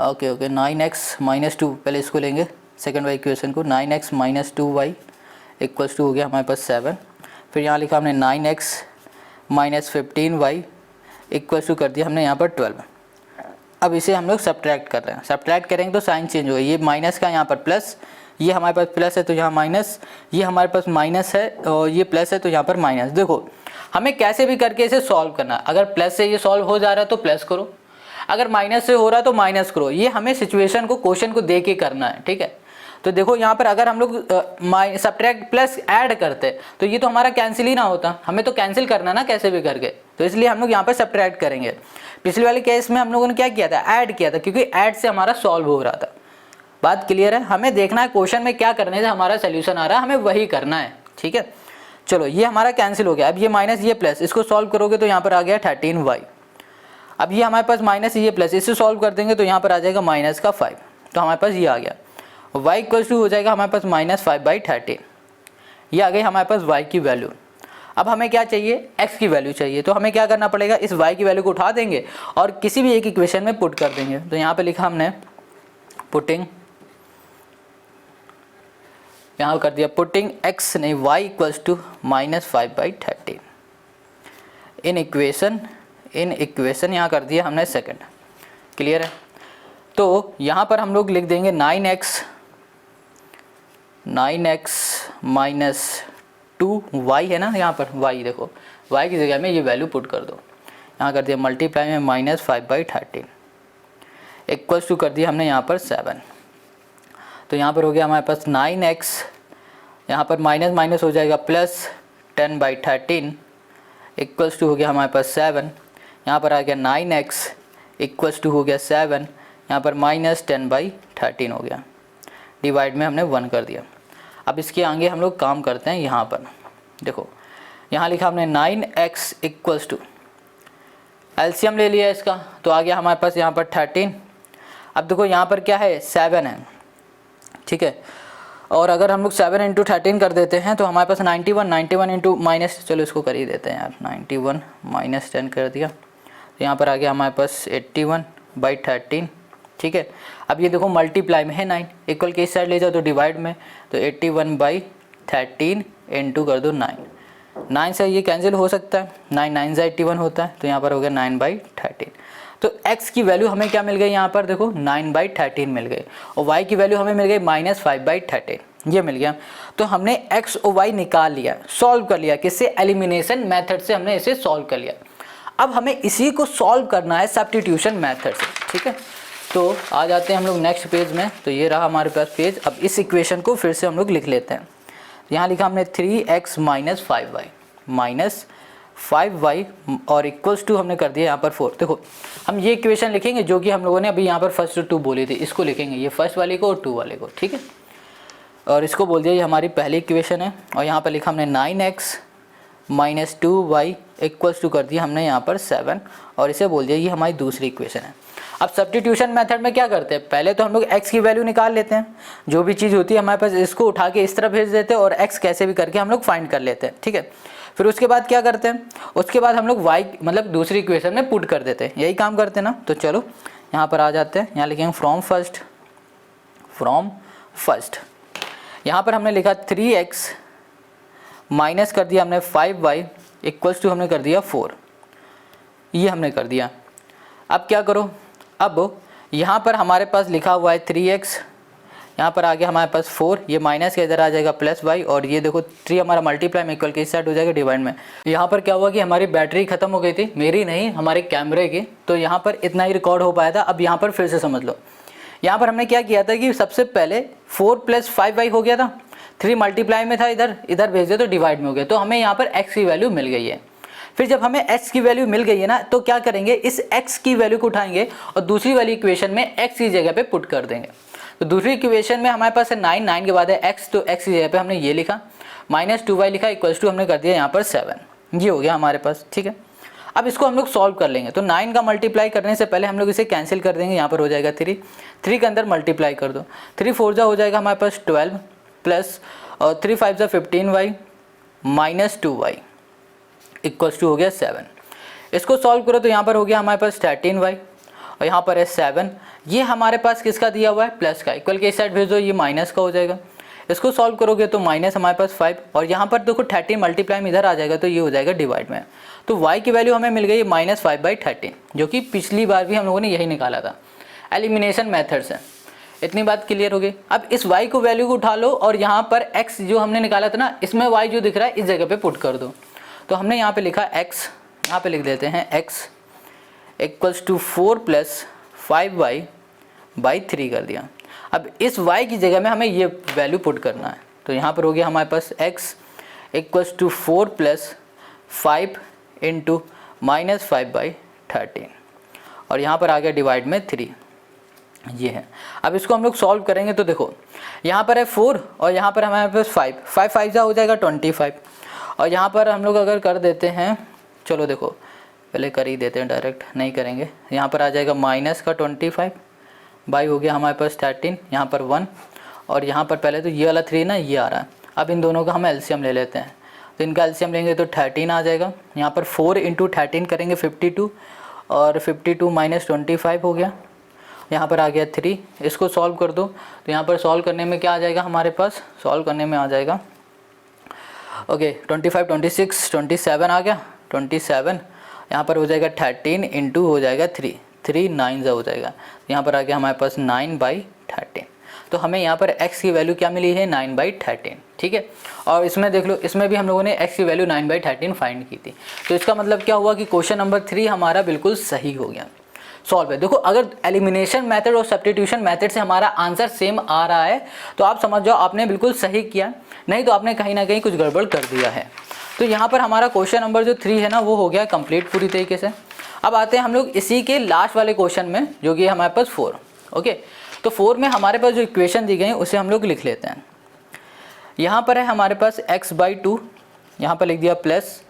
okay 9x minus 2, पहले इसको लेंगे सेकंड वाई इक्वेशन को, 9x minus 2y equals to हो गया हमारे पास 7। फिर यहाँ लिखा हमने 9x minus 15y equals to कर दिया हमने यहाँ पर 12। अब इसे हम लोग सब्ट्रैक्ट कर रहे हैं, सब्ट्रैक्ट करेंगे तो साइन चेंज होगा, ये माइनस का यहाँ पर प्लस, ये हमारे पास प्लस है तो यहाँ माइनस, ये हमारे पास माइनस है और ये प्लस है तो यहाँ पर माइनस। देखो हमें कैसे भी करके इसे सॉल्व करना है, अगर प्लस से ये सॉल्व हो जा रहा है तो प्लस करो, अगर माइनस से हो रहा है तो माइनस करो, ये हमें सिचुएशन को क्वेश्चन को दे के करना है, ठीक है। तो देखो यहाँ पर अगर हम लोग सब्ट्रैक्ट प्लस ऐड करते तो ये तो हमारा कैंसिल ही ना होता, हमें तो कैंसिल करना ना कैसे भी करके, तो इसलिए हम लोग यहाँ पर सब्ट्रैक्ट करेंगे। पिछले वाले केस में हम लोगों ने क्या किया था, ऐड किया था, क्योंकि ऐड से हमारा सॉल्व हो रहा था। बात क्लियर है, हमें देखना है क्वेश्चन में क्या करने से हमारा सोल्यूशन आ रहा है, हमें वही करना है, ठीक है। चलो ये हमारा कैंसिल हो गया, अब ये माइनस ये प्लस, इसको सॉल्व करोगे तो यहाँ पर आ गया 13y। अब ये हमारे पास माइनस ये प्लस, इससे सॉल्व कर देंगे तो यहाँ पर आ जाएगा माइनस का 5, तो हमारे पास ये आ गया। y इक्वल्स टू हो जाएगा हमारे पास माइनस 5/13, ये आ गई हमारे पास y की वैल्यू। अब हमें क्या चाहिए, x की वैल्यू चाहिए, तो हमें क्या करना पड़ेगा, इस y की वैल्यू को उठा देंगे और किसी भी एक इक्वेशन में पुट कर देंगे। तो यहाँ पे लिखा हमने पुटिंग, यहाँ कर दिया पुटिंग x नहीं y equals to minus 5/13 in equation यहाँ कर दिया हमने सेकंड। क्लियर है, तो यहाँ पर हम लोग लिख देंगे 9x माइनस 2y है ना, यहाँ पर y देखो, y की जगह में ये वैल्यू पुट कर दो, यहाँ कर दिया मल्टीप्लाई में माइनस 5/13 इक्वल्स टू कर दिया हमने यहाँ पर 7। तो यहाँ पर हो गया हमारे पास 9x, यहाँ पर माइनस माइनस हो जाएगा प्लस 10/13 इक्वल्स टू हो गया हमारे पास 7। यहाँ पर आ गया 9x इक्वल्स टू हो गया 7, यहाँ पर माइनस 10/13 हो गया, डिवाइड में हमने 1 कर दिया। अब इसके आगे हम लोग काम करते हैं, यहाँ पर देखो यहाँ लिखा हमने 9x इक्वल्स टू, एलसीएम ले लिया इसका, तो आ गया हमारे पास यहाँ पर 13। अब देखो यहाँ पर क्या है, 7 है, ठीक है, और अगर हम लोग 7 इंटू 13 कर देते हैं तो हमारे पास 91 इंटू माइनस, चलो इसको कर ही देते हैं यार, 91 माइनस 10 कर दिया, तो यहाँ पर आ गया हमारे पास 81/13, ठीक है। अब ये देखो मल्टीप्लाई में है 9, इक्वल के इस साइड ले जाओ तो डिवाइड में, तो 81/13 इंटू कर दो 9 से ये कैंसिल हो सकता है, 9 से 81 होता है, तो यहाँ पर हो गया 9/13। तो x की वैल्यू हमें क्या मिल गई, यहाँ पर देखो 9/13 मिल गई, और y की वैल्यू हमें मिल गई माइनस 5/13, ये मिल गया। तो हमने x और y निकाल लिया, सॉल्व कर लिया, किससे, एलिमिनेशन मेथड से हमने इसे सॉल्व कर लिया। अब हमें इसी को सॉल्व करना है सब्स्टिट्यूशन मेथड से, ठीक है। तो आ जाते हैं हम लोग नेक्स्ट पेज में, तो ये रहा हमारे पास पेज। अब इस इक्वेशन को फिर से हम लोग लिख लेते हैं। यहाँ लिखा हमने 3x minus 5y minus 5y और इक्वल्स टू हमने कर दिया यहाँ पर 4। देखो हम ये इक्वेशन लिखेंगे जो कि हम लोगों ने अभी यहाँ पर फर्स्ट 2 बोली थी, इसको लिखेंगे, ये फर्स्ट वाले को और 2 वाले को, ठीक है। और इसको बोल दिया ये हमारी पहली इक्वेशन है, और यहाँ पर लिखा हमने 9x minus 2y equals to कर दिया हमने यहाँ पर 7, और इसे बोल दिया ये हमारी दूसरी इक्वेशन है। अब सब्स्टिट्यूशन मेथड में क्या करते हैं, पहले तो हम लोग x की वैल्यू निकाल लेते हैं, जो भी चीज़ होती है हमारे पास इसको उठा के इस तरफ भेज देते हैं और x कैसे भी करके हम लोग फाइंड कर लेते हैं, ठीक है। फिर उसके बाद क्या करते हैं, उसके बाद हम लोग y मतलब दूसरी इक्वेशन में पुट कर देते हैं, यही काम करते हैं ना। तो चलो यहाँ पर आ जाते हैं, यहाँ लिखेंगे फ्रॉम फर्स्ट, यहाँ पर हमने लिखा 3x माइनस कर दिया हमने 5y इक्वल्स टू हमने कर दिया 4, ये हमने कर दिया। अब क्या करो, अब यहाँ पर हमारे पास लिखा हुआ है 3x, यहाँ पर आ गया हमारे पास 4, ये माइनस के इधर आ जाएगा प्लस y, और ये देखो 3 हमारा मल्टीप्लाई में इक्वल के इस साइड हो जाएगा डिवाइड में। यहाँ पर क्या हुआ कि हमारी बैटरी खत्म हो गई थी, मेरी नहीं हमारे कैमरे की, तो यहाँ पर इतना ही रिकॉर्ड हो पाया था। अब यहाँ पर फिर से समझ लो, यहाँ पर हमने क्या किया था कि सबसे पहले 4 + 5y हो गया था, 3 मल्टीप्लाई में था, इधर भेज दिया तो डिवाइड में हो गया, तो हमें यहाँ पर x की वैल्यू मिल गई है। फिर जब हमें x की वैल्यू मिल गई है ना, तो क्या करेंगे, इस x की वैल्यू को उठाएंगे और दूसरी वाली इक्वेशन में x की जगह पे पुट कर देंगे। तो दूसरी इक्वेशन में हमारे पास है 9, 9 के बाद है x, तो x की जगह पे हमने ये लिखा, -2y लिखा, इक्वल्स टू हमने कर दिया यहाँ पर 7। ये हो गया हमारे पास, ठीक है। अब इसको हम लोग सॉल्व कर लेंगे। तो 9 का मल्टीप्लाई करने से पहले हम लोग इसे कैंसिल कर देंगे, यहाँ पर हो जाएगा 3, 3 के अंदर मल्टीप्लाई कर दो, 3 4 जा हो जाएगा हमारे पास 12 प्लस और 3 5 जा 15y minus 2y equals to हो गया 7। इसको सॉल्व करो तो यहाँ पर हो गया हमारे पास 13y और यहाँ पर है 7। ये हमारे पास किसका दिया हुआ है, प्लस का, इक्वल के इस साइड भेज दो, ये माइनस का हो जाएगा। इसको सॉल्व करोगे तो माइनस हमारे पास 5 और यहाँ पर देखो 13 मल्टीप्लाई में इधर आ जाएगा तो ये हो जाएगा डिवाइड में। तो y की वैल्यू हमें मिल गई -5/13, जो कि पिछली बार भी हम लोगों ने यही निकाला था एलिमिनेशन मेथड से। इतनी बात क्लियर हो गई। अब इस y को वैल्यू को उठा लो और यहाँ पर x जो हमने निकाला था ना, इसमें y जो दिख रहा है इस जगह पे पुट कर दो। तो हमने यहाँ पे लिखा x, यहाँ पे लिख देते हैं x इक्वल्स टू 4 + 5y/3 कर दिया। अब इस y की जगह में हमें ये वैल्यू पुट करना है। तो यहाँ पर हो गया हमारे पास x इक्वल्स टू 4 + 5 × -5/13 और यहाँ पर आ गया डिवाइड में 3, ये है। अब इसको हम लोग सॉल्व करेंगे तो देखो यहाँ पर है 4 और यहाँ पर हमारे पास 5, 5 5 जा हो जाएगा 25 और यहाँ पर हम लोग अगर कर देते हैं, चलो देखो पहले कर ही देते हैं, डायरेक्ट नहीं करेंगे। यहाँ पर आ जाएगा माइनस का 25 बाई हो गया हमारे पास 13, यहाँ पर 1 और यहाँ पर पहले तो ये वाला 3 ना, ये आ रहा है। अब इन दोनों का हम एलसीएम ले लेते हैं, तो इनका एलसीएम लेंगे तो 13 आ जाएगा। यहाँ पर 4 × 13 करेंगे 52 और 52 - 25 हो गया। यहाँ पर आ गया 3। इसको सॉल्व कर दो तो यहाँ पर सॉल्व करने में क्या आ जाएगा हमारे पास, सॉल्व करने में आ जाएगा ओके 25 26 27 आ गया 27। यहाँ पर हो जाएगा 13 × हो जाएगा 3 3 9 हो जाएगा। यहाँ पर आ गया हमारे पास 9/13। तो हमें यहाँ पर x की वैल्यू क्या मिली है, 9/13, ठीक है। और इसमें देख लो, इसमें भी हम लोगों ने x की वैल्यू 9/13 फाइंड की थी। तो इसका मतलब क्या हुआ कि क्वेश्चन नंबर 3 हमारा बिल्कुल सही हो गया, सॉल्व है। देखो अगर एलिमिनेशन मेथड और सब्स्टिट्यूशन मेथड से हमारा आंसर सेम आ रहा है तो आप समझ जाओ आपने बिल्कुल सही किया, नहीं तो आपने कहीं ना कहीं कुछ गड़बड़ कर दिया है। तो यहाँ पर हमारा क्वेश्चन नंबर जो 3 है ना, वो हो गया कंप्लीट पूरी तरीके से। अब आते हैं हम लोग इसी के लास्ट वाले क्वेश्चन में, जो कि हमारे पास 4। ओके, तो 4 में हमारे पास जो इक्वेशन दी गई है उसे हम लोग लिख लेते हैं। यहाँ पर है हमारे पास x/2, यहाँ पर लिख दिया प्लस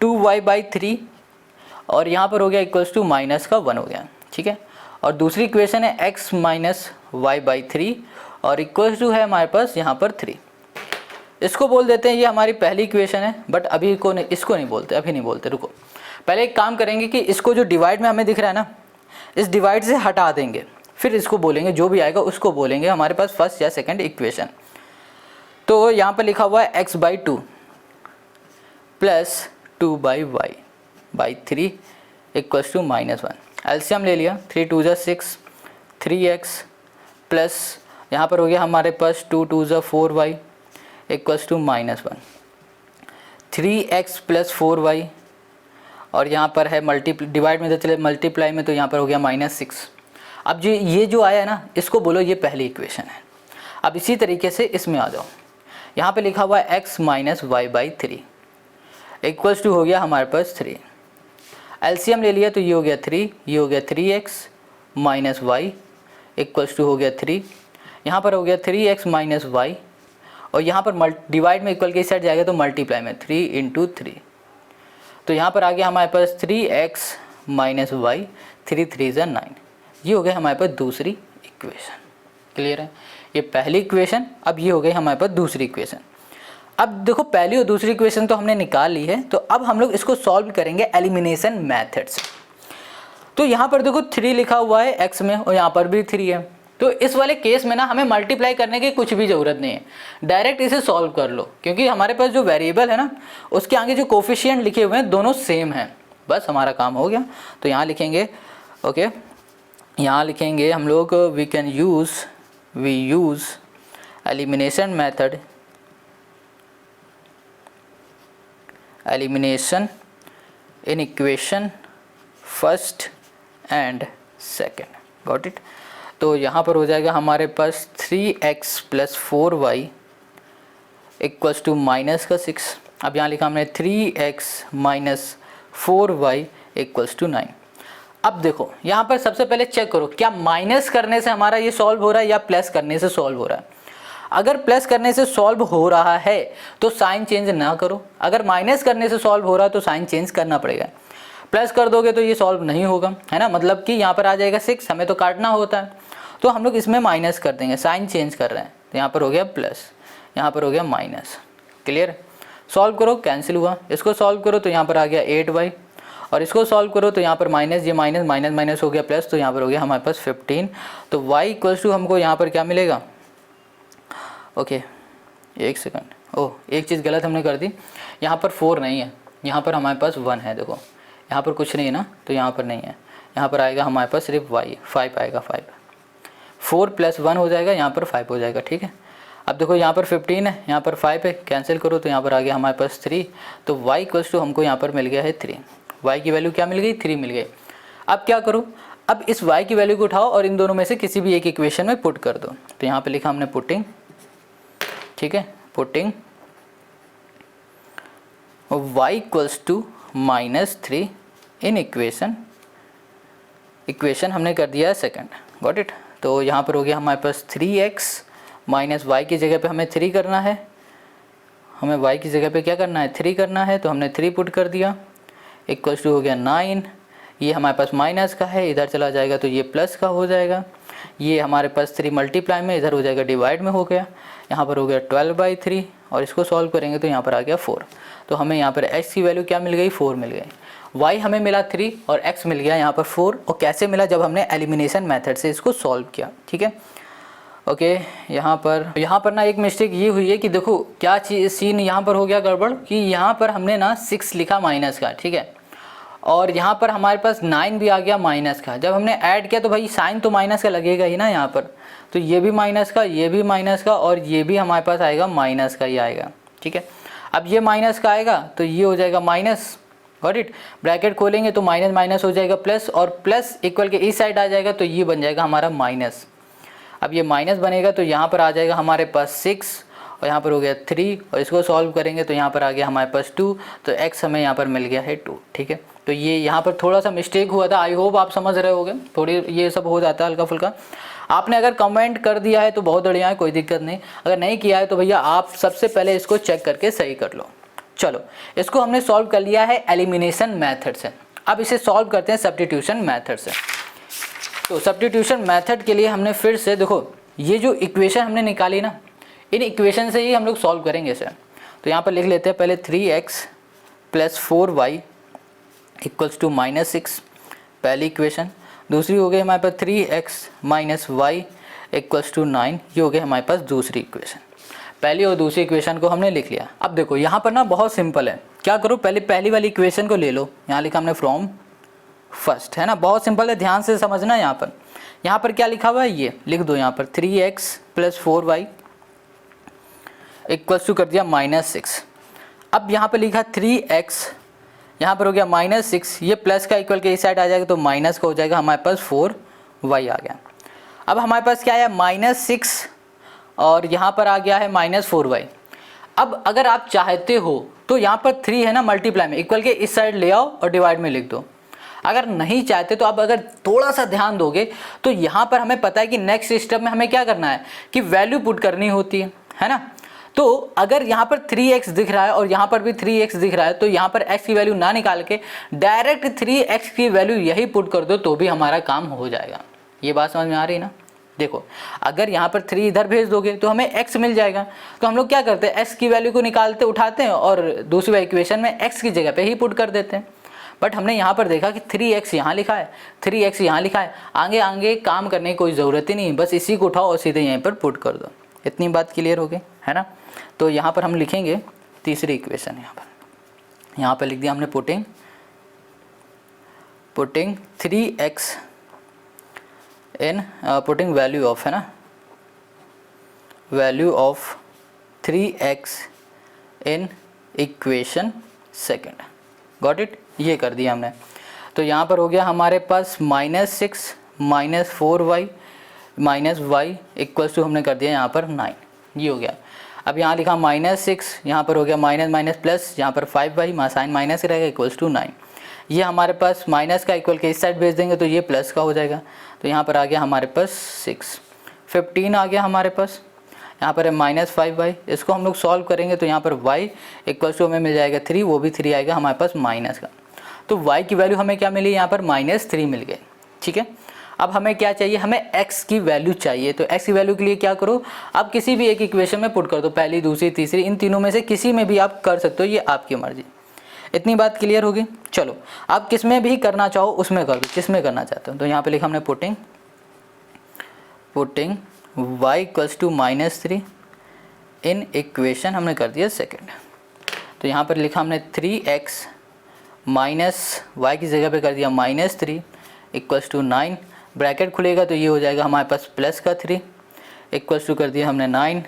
2y/3 और यहाँ पर हो गया इक्वल्स टू माइनस का 1 हो गया, ठीक है। और दूसरी इक्वेशन है x - y/3 और इक्वल्स टू है हमारे पास यहाँ पर 3। इसको बोल देते हैं, ये हमारी पहली इक्वेशन है, बट अभी इसको नहीं बोलते, अभी नहीं बोलते, रुको। पहले एक काम करेंगे कि इसको जो डिवाइड में हमें दिख रहा है ना, इस डिवाइड से हटा देंगे, फिर इसको बोलेंगे, जो भी आएगा उसको बोलेंगे हमारे पास फर्स्ट या सेकंड इक्वेशन। तो यहाँ पर लिखा हुआ है x/2 plus 2y/3 equals to -1। LCM ले लिया, 3 2 जा 6, 3x प्लस यहाँ पर हो गया हमारे पास 2 2 जा 4y equals to -1, 3x plus 4y और यहाँ पर है डिवाइड में तो चले मल्टीप्लाई में, तो यहाँ पर हो गया -6। अब जो ये जो आया है ना, इसको बोलो ये पहली इक्वेशन है। अब इसी तरीके से इसमें आ जाओ, यहाँ पे लिखा हुआ है x - y/3 इक्वल्स टू हो गया हमारे पास 3। एलसीएम ले लिया तो ये हो गया 3, ये हो गया 3x - y इक्वल्स टू हो गया 3। यहाँ पर हो गया 3x - y और यहाँ पर डिवाइड में इक्वल के इस साइड जाएगा तो मल्टीप्लाई में 3 × 3। तो यहाँ पर आ गया हमारे पास 3x - y, 3 3 = 9। ये हो गया हमारे पास दूसरी इक्वेशन। क्लियर है, ये पहली इक्वेशन। अब ये हो गई हमारे पास दूसरी इक्वेशन। अब देखो पहली और दूसरी इक्वेशन तो हमने निकाल ली है, तो अब हम लोग इसको सॉल्व करेंगे एलिमिनेशन मेथड से। तो यहाँ पर देखो 3 लिखा हुआ है x में और यहाँ पर भी 3 है। तो इस वाले केस में ना हमें मल्टीप्लाई करने की कुछ भी ज़रूरत नहीं है, डायरेक्ट इसे सॉल्व कर लो, क्योंकि हमारे पास जो वेरिएबल है ना उसके आगे जो कोफिशिएंट लिखे हुए हैं दोनों सेम हैं। बस हमारा काम हो गया। तो यहाँ लिखेंगे ओके, यहाँ लिखेंगे हम लोग we use elimination method, elimination in equation first and second. Got it. तो यहाँ पर हो जाएगा हमारे पास 3x plus 4y equals to -6। अब यहाँ लिखा हमने 3x - 4y इक्वल्स टू 9। अब देखो यहाँ पर सबसे पहले चेक करो क्या माइनस करने से हमारा ये सॉल्व हो रहा है या प्लस करने से सॉल्व हो रहा है। अगर प्लस करने से सॉल्व हो रहा है तो साइन चेंज ना करो, अगर माइनस करने से सॉल्व हो रहा है तो साइन चेंज करना पड़ेगा। प्लस कर दोगे तो ये सॉल्व नहीं होगा, है ना, मतलब कि यहाँ पर आ जाएगा 6, हमें तो काटना होता है तो हम लोग इसमें माइनस कर देंगे, साइन चेंज कर रहे हैं तो यहाँ पर हो गया प्लस, यहाँ पर हो गया माइनस। क्लियर। सॉल्व करो, कैंसिल हुआ। इसको सॉल्व करो तो यहाँ पर आ गया 8y और इसको सॉल्व करो तो यहाँ पर माइनस, ये माइनस माइनस माइनस हो गया प्लस, तो यहाँ पर हो गया हमारे पास 15। तो y इक्वल्स टू हमको यहाँ पर क्या मिलेगा, ओके एक सेकंड, ओह एक चीज़ गलत हमने कर दी, यहाँ पर 4 नहीं है, यहाँ पर हमारे पास 1 है। देखो यहाँ पर कुछ नहीं है ना, तो यहाँ पर नहीं है, यहाँ पर आएगा हमारे पास सिर्फ y, 5 आएगा, 5 4 + 1 हो जाएगा, यहाँ पर 5 हो जाएगा। ठीक है। अब देखो यहाँ पर 15 है, यहाँ पर 5 है, कैंसिल करो तो यहाँ पर आ गया हमारे पास 3। तो y इक्वल्स टू हमको यहाँ पर मिल गया है 3। y की वैल्यू क्या मिल गई, 3 मिल गई। अब क्या करो, अब इस y की वैल्यू को उठाओ और इन दोनों में से किसी भी एक इक्वेशन में पुट कर दो। तो यहाँ पे लिखा हमने पुटिंग, ठीक है, putting y equals to -3 in equation हमने कर दिया है सेकंड। Got it. तो यहाँ पर हो गया हमारे पास 3x माइनस y की जगह पे हमें 3 करना है, हमें y की जगह पे क्या करना है, 3 करना है, तो हमने 3 पुट कर दिया, इक्वल्स टू हो गया 9। ये हमारे पास माइनस का है, इधर चला जाएगा तो ये प्लस का हो जाएगा। ये हमारे पास 3 मल्टीप्लाई में, इधर हो जाएगा डिवाइड में हो गया, यहाँ पर हो गया 12/3 और इसको सॉल्व करेंगे तो यहाँ पर आ गया 4। तो हमें यहाँ पर x की वैल्यू क्या मिल गई, 4 मिल गई। y हमें मिला 3 और x मिल गया यहाँ पर 4। और कैसे मिला, जब हमने एलिमिनेशन मेथड से इसको सॉल्व किया। ठीक है, ओके। यहाँ पर ना एक मिस्टेक ये हुई है कि देखो क्या चीज़ सीन यहाँ पर हो गया गड़बड़, कि यहाँ पर हमने ना 6 लिखा माइनस का, ठीक है, और यहाँ पर हमारे पास 9 भी आ गया माइनस का। जब हमने ऐड किया तो भाई साइन तो माइनस का लगेगा ही ना यहाँ पर, तो ये भी माइनस का, ये भी माइनस का, और ये भी हमारे पास आएगा माइनस का ही आएगा। ठीक है, अब ये माइनस का आएगा तो ये हो जाएगा माइनस। Got it. ब्रैकेट खोलेंगे तो माइनस माइनस हो जाएगा प्लस, और प्लस इक्वल के इस साइड आ जाएगा तो ये बन जाएगा हमारा माइनस। अब ये माइनस बनेगा तो यहाँ पर आ जाएगा हमारे पास 6 और यहाँ पर हो गया 3, और इसको सॉल्व करेंगे तो यहाँ पर आ गया हमारे पास 2, तो x हमें यहाँ पर मिल गया है 2। ठीक है, तो ये यहाँ पर थोड़ा सा मिस्टेक हुआ था, आई होप आप समझ रहे होगे, थोड़ी ये सब हो जाता है हल्का फुल्का। आपने अगर कमेंट कर दिया है तो बहुत बढ़िया है, कोई दिक्कत नहीं, अगर नहीं किया है तो भैया आप सबसे पहले इसको चेक करके सही कर लो। चलो, इसको हमने सॉल्व कर लिया है एलिमिनेशन मेथड से, अब इसे सॉल्व करते हैं सब्स्टिट्यूशन मेथड से। तो सब्स्टिट्यूशन मेथड के लिए हमने फिर से देखो ये जो इक्वेशन हमने निकाली ना, इन इक्वेशन से ही हम लोग सॉल्व करेंगे इसे। तो यहाँ पर लिख लेते हैं पहले 3x + 4y इक्वल्स टू -6, पहली इक्वेशन। दूसरी हो गई हमारे पास 3x - y इक्वल्स टू 9, ये हो गई हमारे पास दूसरी इक्वेशन। पहली और दूसरी इक्वेशन को हमने लिख लिया। अब देखो यहाँ पर ना बहुत सिंपल है, क्या करो पहले पहली वाली इक्वेशन को ले लो, यहाँ लिखा हमने फ्रॉम फर्स्ट, है ना, बहुत सिंपल है, ध्यान से समझना। यहाँ पर क्या लिखा हुआ है ये लिख दो, यहाँ पर 3x + 4y इक्वल्स टू कर दिया -6। अब यहाँ पर लिखा 3x, यहाँ पर हो गया -6, ये प्लस का इक्वल के इस साइड आ जाएगा तो माइनस का हो जाएगा, हमारे पास 4y आ गया। अब हमारे पास क्या है -6 और यहाँ पर आ गया है -4y। अब अगर आप चाहते हो तो यहाँ पर 3 है ना मल्टीप्लाई में, इक्वल के इस साइड ले आओ और डिवाइड में लिख दो। अगर नहीं चाहते तो अब अगर थोड़ा सा ध्यान दोगे तो यहाँ पर हमें पता है कि नेक्स्ट स्टेप में हमें क्या करना है कि वैल्यू पुट करनी होती है ना। तो अगर यहाँ पर 3x दिख रहा है और यहाँ पर भी 3x दिख रहा है तो यहाँ पर x की वैल्यू ना निकाल के डायरेक्ट 3x की वैल्यू यही पुट कर दो तो भी हमारा काम हो जाएगा। ये बात समझ में आ रही है ना। देखो अगर यहाँ पर 3 इधर भेज दोगे तो हमें x मिल जाएगा, तो हम लोग क्या करते हैं x की वैल्यू को निकालते उठाते हैं और दूसरी इक्वेशन में x की जगह पे ही पुट कर देते हैं। बट हमने यहाँ पर देखा कि 3x यहाँ लिखा है, 3x यहाँ लिखा है, आगे आगे काम करने की कोई ज़रूरत ही नहीं, बस इसी को उठाओ और सीधे यहीं पर पुट कर दो। इतनी बात क्लियर हो गई है ना। तो यहाँ पर हम लिखेंगे तीसरी इक्वेशन, यहाँ पर लिख दिया हमने putting 3x in putting value of, है ना, value of 3x in equation second. Got it, ये कर दिया हमने। तो यहाँ पर हो गया हमारे पास -6 - 4y -y इक्वल्स टू हमने कर दिया यहाँ पर 9, ये हो गया। अब यहाँ लिखा -6, यहाँ पर हो गया माइनस माइनस प्लस, यहाँ पर 5y साइन माइनस रहेगा इक्वल्स टू 9। ये हमारे पास माइनस का इक्वल के इस साइड भेज देंगे तो ये प्लस का हो जाएगा। तो यहाँ पर आ गया हमारे पास 6, 15 आ गया हमारे पास। यहाँ पर है -5y, इसको हम लोग सॉल्व करेंगे तो यहाँ पर y इक्वल टू हमें मिल जाएगा 3, वो भी 3 आएगा हमारे पास माइनस का। तो y की वैल्यू हमें क्या मिली, यहाँ पर -3 मिल गए। ठीक है, अब हमें क्या चाहिए, हमें x की वैल्यू चाहिए। तो x की वैल्यू के लिए क्या करो, आप किसी भी एक इक्वेशन में पुट कर दो, पहली, दूसरी, तीसरी, इन तीनों में से किसी में भी आप कर सकते हो, ये आपकी मर्जी। इतनी बात क्लियर होगी। चलो आप किस में भी करना चाहो उसमें कर दो, किस में करना चाहते हो। तो यहाँ पे लिखा हमने putting y equals to -3 in equation, हमने कर दिया सेकेंड। तो यहाँ पर लिखा हमने 3x माइनस y की जगह पे कर दिया -3 इक्वल्स टू 9, ब्रैकेट खुलेगा तो ये हो जाएगा हमारे पास प्लस का 3 इक्वल्स टू कर दिया हमने 9।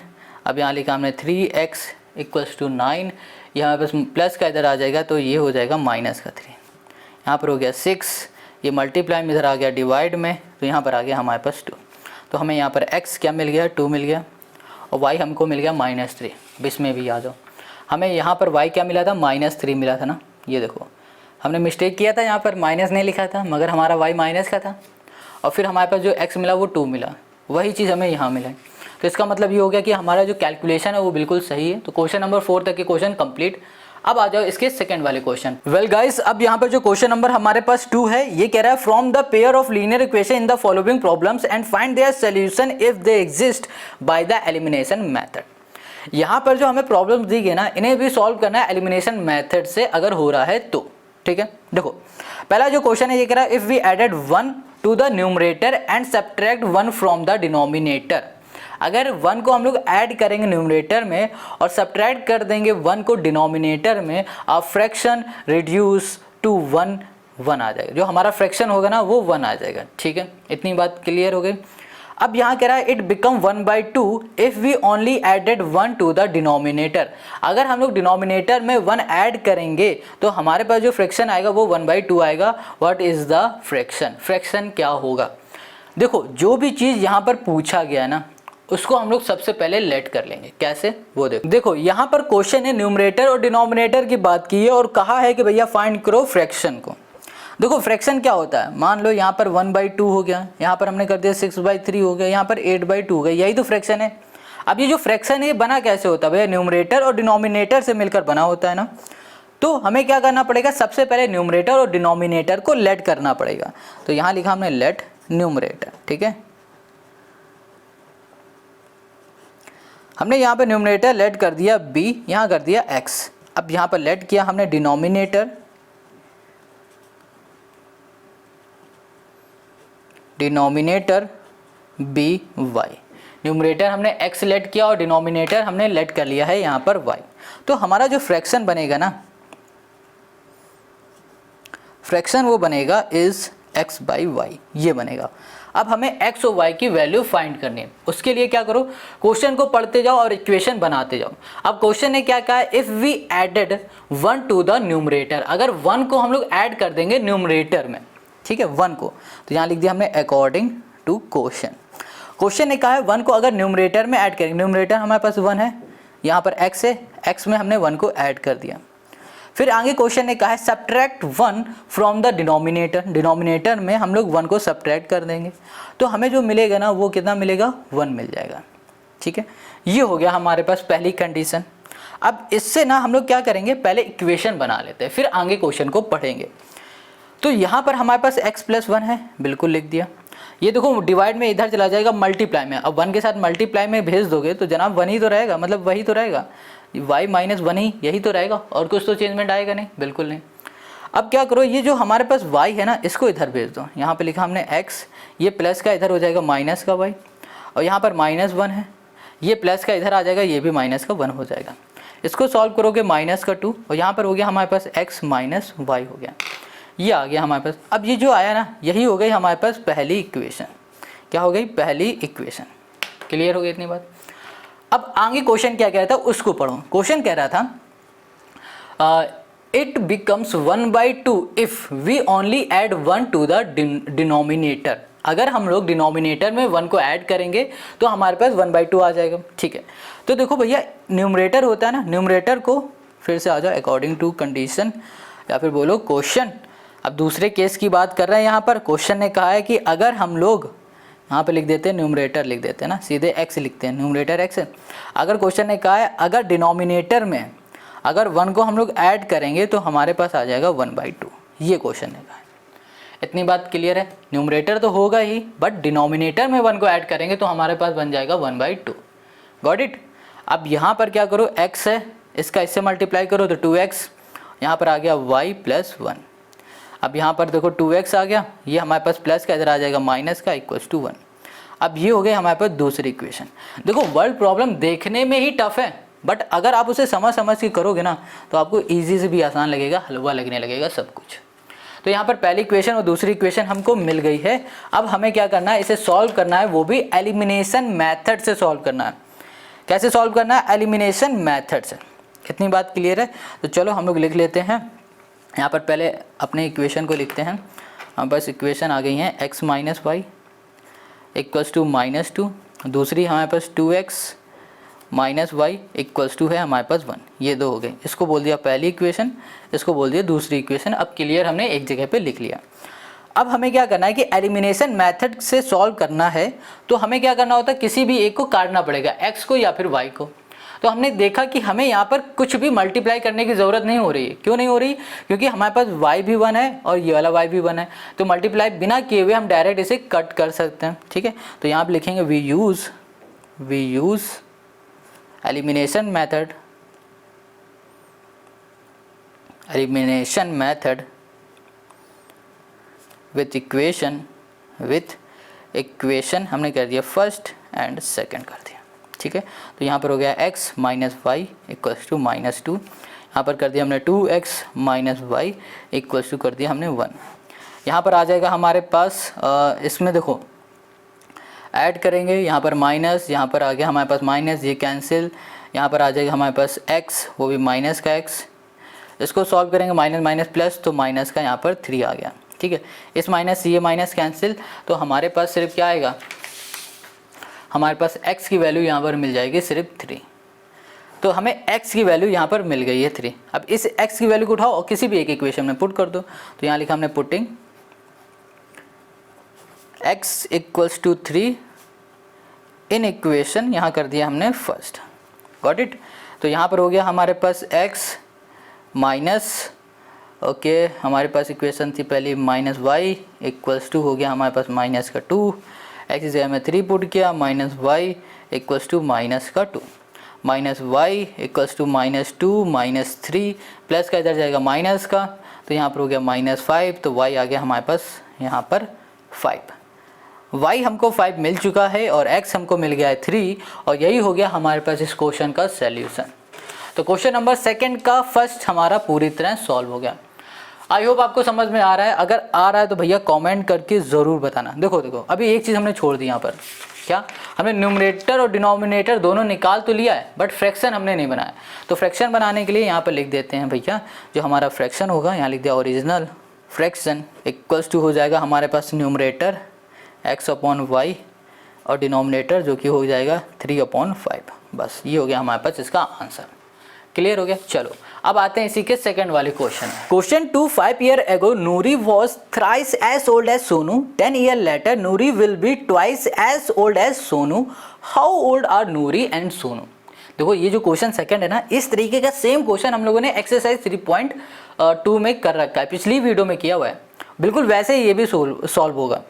अब यहाँ लिखा हमने 3x इक्वल्स टू 9, यहाँ हमारे पास प्लस का इधर आ जाएगा तो ये हो जाएगा माइनस का 3। यहाँ पर हो गया 6, ये मल्टीप्लाई में इधर आ गया डिवाइड में, तो यहाँ पर आ गया हमारे पास 2। तो हमें यहाँ पर x क्या मिल गया, 2 मिल गया, और y हमको मिल गया -3। अब इसमें भी आ जाओ, हमें यहाँ पर y क्या मिला था, -3 मिला था ना। ये देखो हमने मिस्टेक किया था, यहाँ पर माइनस नहीं लिखा था मगर हमारा y माइनस का था, और फिर हमारे पास जो x मिला वो 2 मिला, वही चीज़ हमें यहाँ मिला। तो इसका मतलब ये हो गया कि हमारा जो कैलकुलेशन है वो बिल्कुल सही है। तो क्वेश्चन नंबर 4 तक के क्वेश्चन कंप्लीट। अब आ जाओ इसके सेकंड वाले क्वेश्चन। वेल गाइस, अब यहाँ पर जो क्वेश्चन नंबर हमारे पास 2 है, ये कह रहा है from the pair of linear equation in the following problems and find their solution if they exist by the elimination method. यहाँ पर जो हमें प्रॉब्लम्स दी गई ना, इन्हें भी सॉल्व करना है एलिमिनेशन मेथड से अगर हो रहा है तो। ठीक है, देखो पहला जो क्वेश्चन है ये कह रहा है if we added 1 to the numerator and subtract 1 from the denominator. अगर 1 को हम लोग ऐड करेंगे न्यूमरेटर में और सब्ट्रैक्ट कर देंगे 1 को डिनोमिनेटर में, आ फ्रैक्शन रिड्यूस टू 1 1 आ जाएगा। जो हमारा फ्रैक्शन होगा ना वो 1 आ जाएगा। ठीक है, इतनी बात क्लियर हो गई। अब यहाँ कह रहा है it become 1/2 if we only added 1 to the denominator. अगर हम लोग डिनोमिनेटर में 1 ऐड करेंगे तो हमारे पास जो फ्रैक्शन आएगा वो 1/2 आएगा। What is the fraction, fraction क्या होगा। देखो जो भी चीज़ यहाँ पर पूछा गया ना उसको हम लोग सबसे पहले लेट कर लेंगे। कैसे वो देखो यहाँ पर क्वेश्चन है न्यूमरेटर और डिनोमिनेटर की बात की है और कहा है कि भैया फाइंड करो फ्रैक्शन को। देखो फ्रैक्शन क्या होता है, मान लो यहाँ पर 1/2 हो गया, यहाँ पर हमने कर दिया 6/3 हो गया, यहाँ पर 8/2 हो गया, यही तो फ्रैक्शन है। अब ये जो फ्रैक्शन है ये बना कैसे होता है भैया, न्यूमरेटर और डिनोमिनेटर से मिलकर बना होता है ना। तो हमें क्या करना पड़ेगा, सबसे पहले न्यूमरेटर और डिनोमिनेटर को लेट करना पड़ेगा। तो यहाँ लिखा हमने लेट न्यूमरेटर। ठीक है, हमने यहाँ पर न्यूमरेटर लेट कर दिया b, यहाँ कर दिया x। अब यहाँ पर लेट किया हमने denominator, denominator be y. Numerator हमने x लेट किया और डिनोमिनेटर हमने लेट कर लिया है यहाँ पर y। तो हमारा जो फ्रैक्शन बनेगा ना, फ्रैक्शन वो बनेगा इज x/y, ये बनेगा। अब हमें x और y की वैल्यू फाइंड करनी है। उसके लिए क्या करो, क्वेश्चन को पढ़ते जाओ और इक्वेशन बनाते जाओ। अब क्वेश्चन ने क्या कहा है, if we added 1 to the numerator. अगर 1 को हम लोग ऐड कर देंगे न्यूमरेटर में, ठीक है 1 को, तो यहाँ लिख दिया हमने अकॉर्डिंग टू क्वेश्चन। क्वेश्चन ने कहा है 1 को अगर न्यूमरेटर में ऐड करेंगे, न्यूमरेटर हमारे पास 1 है, यहाँ पर x है, x में हमने 1 को ऐड कर दिया। फिर आगे क्वेश्चन ने कहा है subtract 1 from the denominator. Denominator में हम लोग 1 को सब्ट्रैक्ट कर देंगे तो हमें जो मिलेगा ना वो कितना मिलेगा, 1 मिल जाएगा। ठीक है, ये हो गया हमारे पास पहली कंडीशन। अब इससे ना हम लोग क्या करेंगे, पहले इक्वेशन बना लेते हैं फिर आगे क्वेश्चन को पढ़ेंगे। तो यहाँ पर हमारे पास x+1 है, बिल्कुल लिख दिया। ये देखो डिवाइड में इधर चला जाएगा मल्टीप्लाई में, अब 1 के साथ मल्टीप्लाई में भेज दोगे तो जनाब 1 ही तो रहेगा, मतलब वही तो रहेगा, y-1 ही यही तो रहेगा, और कुछ तो चेंजमेंट आएगा नहीं, बिल्कुल नहीं। अब क्या करो, ये जो हमारे पास y है ना इसको इधर भेज दो। यहाँ पे लिखा हमने x, ये प्लस का इधर हो जाएगा माइनस का y, और यहाँ पर -1 है, ये प्लस का इधर आ जाएगा, ये भी -1 हो जाएगा। इसको सॉल्व करोगे -2, और यहाँ पर हो गया हमारे पास x - y हो गया, ये आ गया हमारे पास। अब ये जो आया ना यही हो गई हमारे पास पहली इक्वेशन। क्या हो गई, पहली इक्वेशन। क्लियर हो गई इतनी बात। अब आगे क्वेश्चन क्या कह रहा था उसको पढ़ो। क्वेश्चन कह रहा था it becomes 1/2 if we only add 1 to the denominator. अगर हम लोग डिनोमिनेटर में 1 को ऐड करेंगे तो हमारे पास 1/2 आ जाएगा। ठीक है, तो देखो भैया न्यूमरेटर होता है ना, न्यूमरेटर को फिर से आ जाओ अकॉर्डिंग टू कंडीशन या फिर बोलो क्वेश्चन। अब दूसरे केस की बात कर रहे हैं यहाँ पर। क्वेश्चन ने कहा है कि अगर हम लोग यहाँ पे लिख देते हैं न्यूमरेटर लिख देते हैं ना, सीधे x लिखते हैं, न्यूमरेटर x है। अगर क्वेश्चन ने कहा है अगर डिनोमिनेटर में अगर 1 को हम लोग ऐड करेंगे तो हमारे पास आ जाएगा 1/2, ये क्वेश्चन ने कहा है। इतनी बात क्लियर है। न्यूमरेटर तो होगा ही, बट डिनोमिनेटर में 1 को ऐड करेंगे तो हमारे पास बन जाएगा 1/2। Got it. अब यहाँ पर क्या करो, x है, इसका इससे मल्टीप्लाई करो तो 2x, यहाँ पर आ गया y + 1। अब यहाँ पर देखो 2x आ गया, ये हमारे पास प्लस का, इधर आ जाएगा माइनस का, = 1। अब ये हो गई हमारे पास दूसरी इक्वेशन। देखो वर्ड प्रॉब्लम देखने में ही टफ है, बट अगर आप उसे समझ के करोगे ना तो आपको ईजी से भी आसान लगेगा, हलवा लगने लगेगा सब कुछ। तो यहाँ पर पहली इक्वेशन और दूसरी इक्वेशन हमको मिल गई है। अब हमें क्या करना है, इसे सॉल्व करना है, वो भी एलिमिनेशन मेथड से सॉल्व करना है। कैसे सॉल्व करना है, एलिमिनेशन मेथड से। इतनी बात क्लियर है। तो चलो हम लोग लिख लेते हैं। यहाँ पर पहले अपने इक्वेशन को लिखते हैं। हमारे पास इक्वेशन आ गई हैं x - y = -2, दूसरी हमारे पास 2x - y = है हमारे पास 1। ये दो हो गई, इसको बोल दिया पहली इक्वेशन, इसको बोल दिया दूसरी इक्वेशन। अब क्लियर हमने एक जगह पे लिख लिया। अब हमें क्या करना है कि एलिमिनेशन मेथड से सॉल्व करना है तो हमें क्या करना होता है, किसी भी एक को काटना पड़ेगा, x को या फिर y को। तो हमने देखा कि हमें यहाँ पर कुछ भी मल्टीप्लाई करने की ज़रूरत नहीं हो रही है। क्यों नहीं हो रही, क्योंकि हमारे पास y भी 1 है और ये वाला y भी 1 है, तो मल्टीप्लाई बिना किए हुए हम डायरेक्ट इसे कट कर सकते हैं। ठीक है, तो यहाँ पर लिखेंगे we use elimination method with equation हमने कर दिया फर्स्ट एंड सेकंड कर दिया। ठीक है, तो यहाँ पर हो गया x - y = -2, यहाँ पर कर दिया हमने 2x - y = कर दिया हमने 1। यहाँ पर आ जाएगा हमारे पास, इसमें देखो ऐड करेंगे, यहाँ पर माइनस, यहाँ पर आ गया हमारे पास माइनस, ये कैंसिल, यहाँ पर आ जाएगा हमारे पास x, वो भी माइनस का x। इसको सॉल्व करेंगे माइनस माइनस प्लस, तो माइनस का यहाँ पर 3 आ गया। ठीक है, इस माइनस से ये माइनस कैंसिल, तो हमारे पास सिर्फ क्या आएगा, हमारे पास x की वैल्यू यहाँ पर मिल जाएगी सिर्फ 3। तो हमें x की वैल्यू यहाँ पर मिल गई है 3। अब इस x की वैल्यू को उठाओ और किसी भी एक इक्वेशन में पुट कर दो। तो यहाँ लिखा हमने पुटिंग x = 3 इन इक्वेशन, यहाँ कर दिया हमने फर्स्ट। Got it. तो यहाँ पर हो गया हमारे पास x माइनस, ओके, हमारे पास इक्वेशन थी पहली -y = हो गया हमारे पास माइनस का 2, x की जगह में 3 पुट किया, -y = -2, -y = -2 -3 प्लस का इधर जाएगा माइनस का, तो यहाँ पर हो गया -5, तो y आ गया हमारे पास यहाँ पर 5। y हमको 5 मिल चुका है और x हमको मिल गया है 3, और यही हो गया हमारे पास इस क्वेश्चन का सॉल्यूशन। तो क्वेश्चन नंबर सेकंड का फर्स्ट हमारा पूरी तरह सॉल्व हो गया। आई होप आपको समझ में आ रहा है। अगर आ रहा है तो भैया कमेंट करके ज़रूर बताना। देखो अभी एक चीज़ हमने छोड़ दी यहाँ पर, क्या हमने न्यूमरेटर और डिनोमिनेटर दोनों निकाल तो लिया है, बट फ्रैक्शन हमने नहीं बनाया। तो फ्रैक्शन बनाने के लिए यहाँ पर लिख देते हैं भैया, जो हमारा फ्रैक्शन होगा, यहाँ लिख दिया ओरिजिनल फ्रैक्शन = हो जाएगा हमारे पास न्यूमरेटर x/y और डिनोमिनेटर जो कि हो जाएगा 3/5। बस ये हो गया हमारे पास इसका आंसर। क्लियर हो गया। चलो अब आते हैं इसी के सेकंड वाले question. Question 2, 5 years ago Noori was thrice as old as Sonu. 10 years later Noori will be twice as old as Sonu. How old are Noori and Sonu? देखो ये जो क्वेश्चन सेकंड है ना, इस तरीके का सेम क्वेश्चन हम लोगों ने एक्सरसाइज 3.2 में कर रखा है, पिछली वीडियो में किया हुआ है। बिल्कुल वैसे ही ये भी सॉल्व होगा।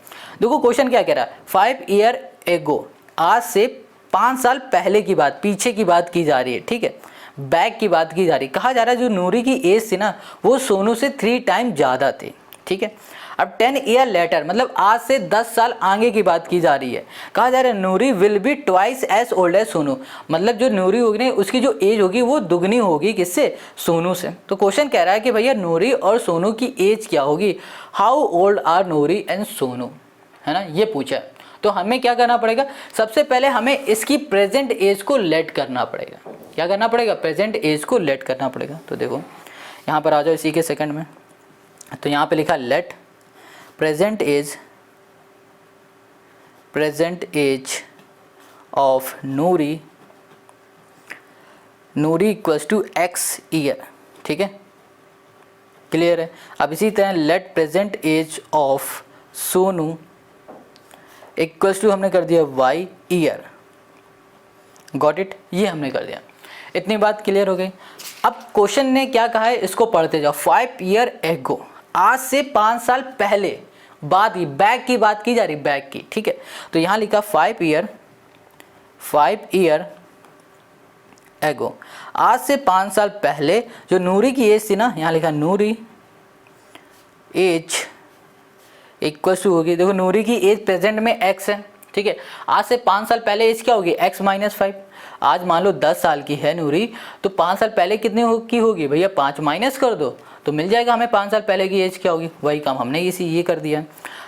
देखो क्वेश्चन क्या कह रहा है, 5 years ago, आज से 5 साल पहले की बात, पीछे की बात की जा रही है। ठीक है, बैक की बात की जा रही। कहा जा रहा है जो नूरी की एज थी ना, वो सोनू से 3 टाइम ज़्यादा थी। ठीक है, अब 10 years later मतलब आज से 10 साल आगे की बात की जा रही है। कहा जा रहा है Noori will be twice as old as Sonu, मतलब जो नूरी होगी उसकी जो एज होगी वो दुगनी होगी, किससे, सोनू से। तो क्वेश्चन कह रहा है कि भैया नूरी और सोनू की एज क्या होगी, how old are Noori and Sonu, है ना, ये पूछा है। तो हमें क्या करना पड़ेगा, सबसे पहले हमें इसकी प्रेजेंट एज को लेट करना पड़ेगा। क्या करना पड़ेगा, प्रेजेंट एज को लेट करना पड़ेगा। तो देखो यहाँ पर आ जाओ इसी के सेकंड में, तो यहाँ पे लिखा let present age of Noori = x year. ठीक है, क्लियर है। अब इसी तरह let present age of Sonu equals to हमने कर दिया y ईयर, गॉट इट, ये हमने कर दिया। इतनी बात क्लियर हो गई। अब क्वेश्चन ने क्या कहा है इसको पढ़ते जाओ। 5 ईयर एगो, आज से 5 साल पहले, बाद की बैक की बात की जा रही, बैक की, ठीक है। तो यहाँ लिखा 5 ईयर एगो, आज से 5 साल पहले जो नूरी की एज थी ना, यहाँ लिखा नूरी एज इक्वल टू होगी, देखो नूरी की एज प्रेजेंट में x है, ठीक है। आज से 5 साल पहले एज क्या होगी, x माइनस 5। आज मान लो 10 साल की है नूरी, तो 5 साल पहले कितने की होगी भैया, 5 माइनस कर दो तो मिल जाएगा हमें 5 साल पहले की एज क्या होगी। वही काम हमने ये कर दिया।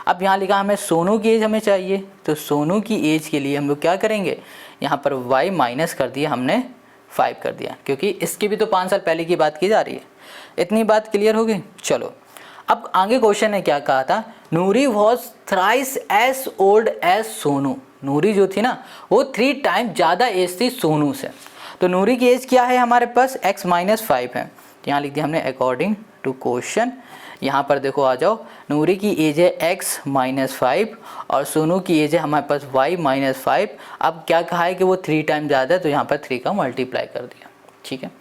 अब यहाँ लिखा हमें सोनू की एज हमें चाहिए, तो सोनू की एज के लिए हम लोग क्या करेंगे, यहाँ पर y माइनस कर दिया हमने 5 कर दिया, क्योंकि इसकी भी तो 5 साल पहले की बात की जा रही है। इतनी बात क्लियर हो गई। चलो अब आगे क्वेश्चन ने क्या कहा था, Noori was thrice as old as Sonu. Noori जो थी ना वो 3 टाइम ज़्यादा एज थी सोनू से। तो नूरी की एज क्या है हमारे पास, x माइनस 5 है। तो यहाँ लिख दिया हमने अकॉर्डिंग टू क्वेश्चन। यहाँ पर देखो आ जाओ, नूरी की एज है x माइनस 5 और सोनू की एज है हमारे पास y माइनस 5। अब क्या कहा है कि वो 3 टाइम ज़्यादा है, तो यहाँ पर 3 का मल्टीप्लाई कर दिया, ठीक है,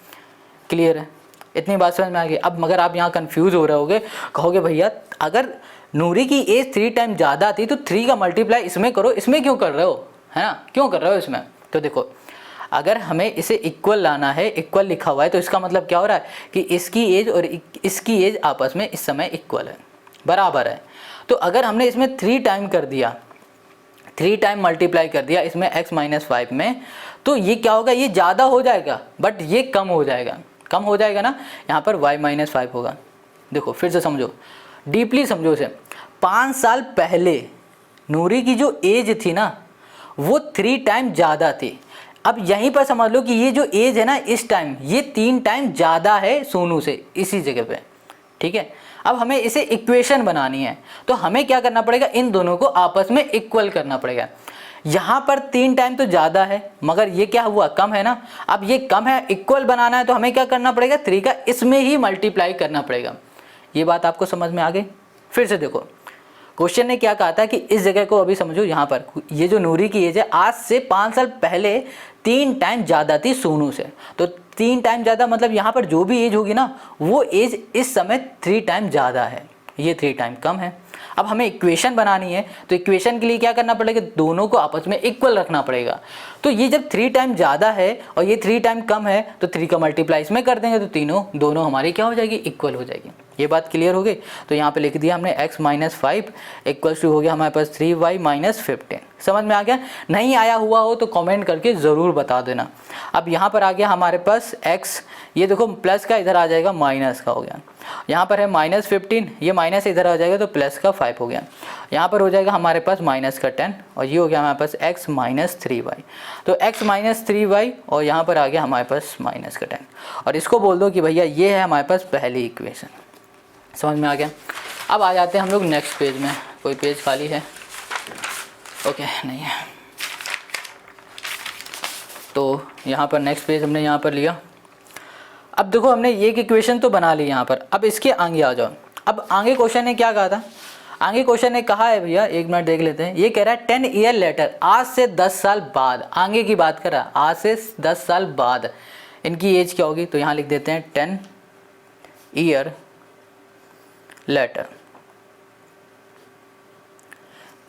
क्लियर है। इतनी बात समझ में आ गई। अब मगर आप यहाँ कंफ्यूज हो रहे होगे, कहोगे भैया अगर नूरी की एज 3 टाइम ज़्यादा थी तो 3 का मल्टीप्लाई इसमें करो, इसमें क्यों कर रहे हो, है ना, क्यों कर रहे हो इसमें। तो देखो अगर हमें इसे इक्वल लाना है, इक्वल लिखा हुआ है, तो इसका मतलब क्या हो रहा है कि इसकी एज और इसकी एज आपस में इस समय इक्वल है, बराबर है। तो अगर हमने इसमें 3 टाइम कर दिया, 3 टाइम मल्टीप्लाई कर दिया इसमें x माइनस 5 में, तो ये क्या होगा, ये ज़्यादा हो जाएगा बट ये कम हो जाएगा, कम हो जाएगा ना, यहाँ पर y माइनस 5 होगा। देखो फिर से समझो, डीपली समझो इसे। 5 साल पहले नूरी की जो एज थी ना वो 3 टाइम ज़्यादा थी। अब यहीं पर समझ लो कि ये जो एज है ना इस टाइम ये 3 टाइम ज़्यादा है सोनू से, इसी जगह पे, ठीक है। अब हमें इसे इक्वेशन बनानी है, तो हमें क्या करना पड़ेगा, इन दोनों को आपस में इक्वल करना पड़ेगा। यहाँ पर 3 टाइम तो ज़्यादा है मगर ये क्या हुआ, कम है ना। अब ये कम है, इक्वल बनाना है तो हमें क्या करना पड़ेगा, 3 का इसमें ही मल्टीप्लाई करना पड़ेगा। ये बात आपको समझ में आ गई। फिर से देखो क्वेश्चन ने क्या कहा था कि इस जगह को अभी समझो, यहाँ पर ये जो नूरी की एज है आज से 5 साल पहले 3 टाइम ज़्यादा थी सोनू से। तो 3 टाइम ज़्यादा मतलब यहाँ पर जो भी एज होगी ना वो एज इस समय 3 टाइम ज़्यादा है, ये 3 टाइम कम है। अब हमें इक्वेशन बनानी है, तो इक्वेशन के लिए क्या करना पड़ेगा, दोनों को आपस में इक्वल रखना पड़ेगा। तो ये जब 3 टाइम ज़्यादा है और ये 3 टाइम कम है तो 3 का मल्टीप्लाई इसमें कर देंगे तो दोनों हमारी क्या हो जाएगी, इक्वल हो जाएगी। ये बात क्लियर हो गई। तो यहाँ पे लिख दिया हमने x माइनस 5 इक्वल्स टू हो गया हमारे पास 3y माइनस 15। समझ में आ गया, नहीं आया हुआ हो तो कमेंट करके ज़रूर बता देना। अब यहाँ पर आ गया हमारे पास x, ये देखो प्लस का इधर आ जाएगा माइनस का हो गया, यहाँ पर है माइनस 15, ये माइनस इधर आ जाएगा तो प्लस का 5 हो गया, यहाँ पर हो जाएगा हमारे पास माइनस का 10 और ये हो गया हमारे पास x माइनस 3y। तो x माइनस 3y और यहाँ पर आ गया हमारे पास माइनस का 10 और इसको बोल दो कि भैया ये है हमारे पास पहली इक्वेशन। समझ में आ गया। अब आ जाते हैं हम लोग नेक्स्ट पेज में। कोई पेज खाली है? ओके नहीं है। तो यहाँ पर नेक्स्ट पेज हमने यहाँ पर लिया। अब देखो हमने ये एक इक्वेशन तो बना ली यहाँ पर। अब इसके आगे आ जाओ। अब आगे क्वेश्चन ने क्या कहा था, आगे क्वेश्चन ने कहा है भैया, एक मिनट देख लेते हैं। ये कह रहा है 10 ईयर लेटर, आज से 10 साल बाद, आगे की बात कर रहा है, आज से 10 साल बाद इनकी एज क्या होगी। तो यहाँ लिख देते हैं 10 ईयर लेटर।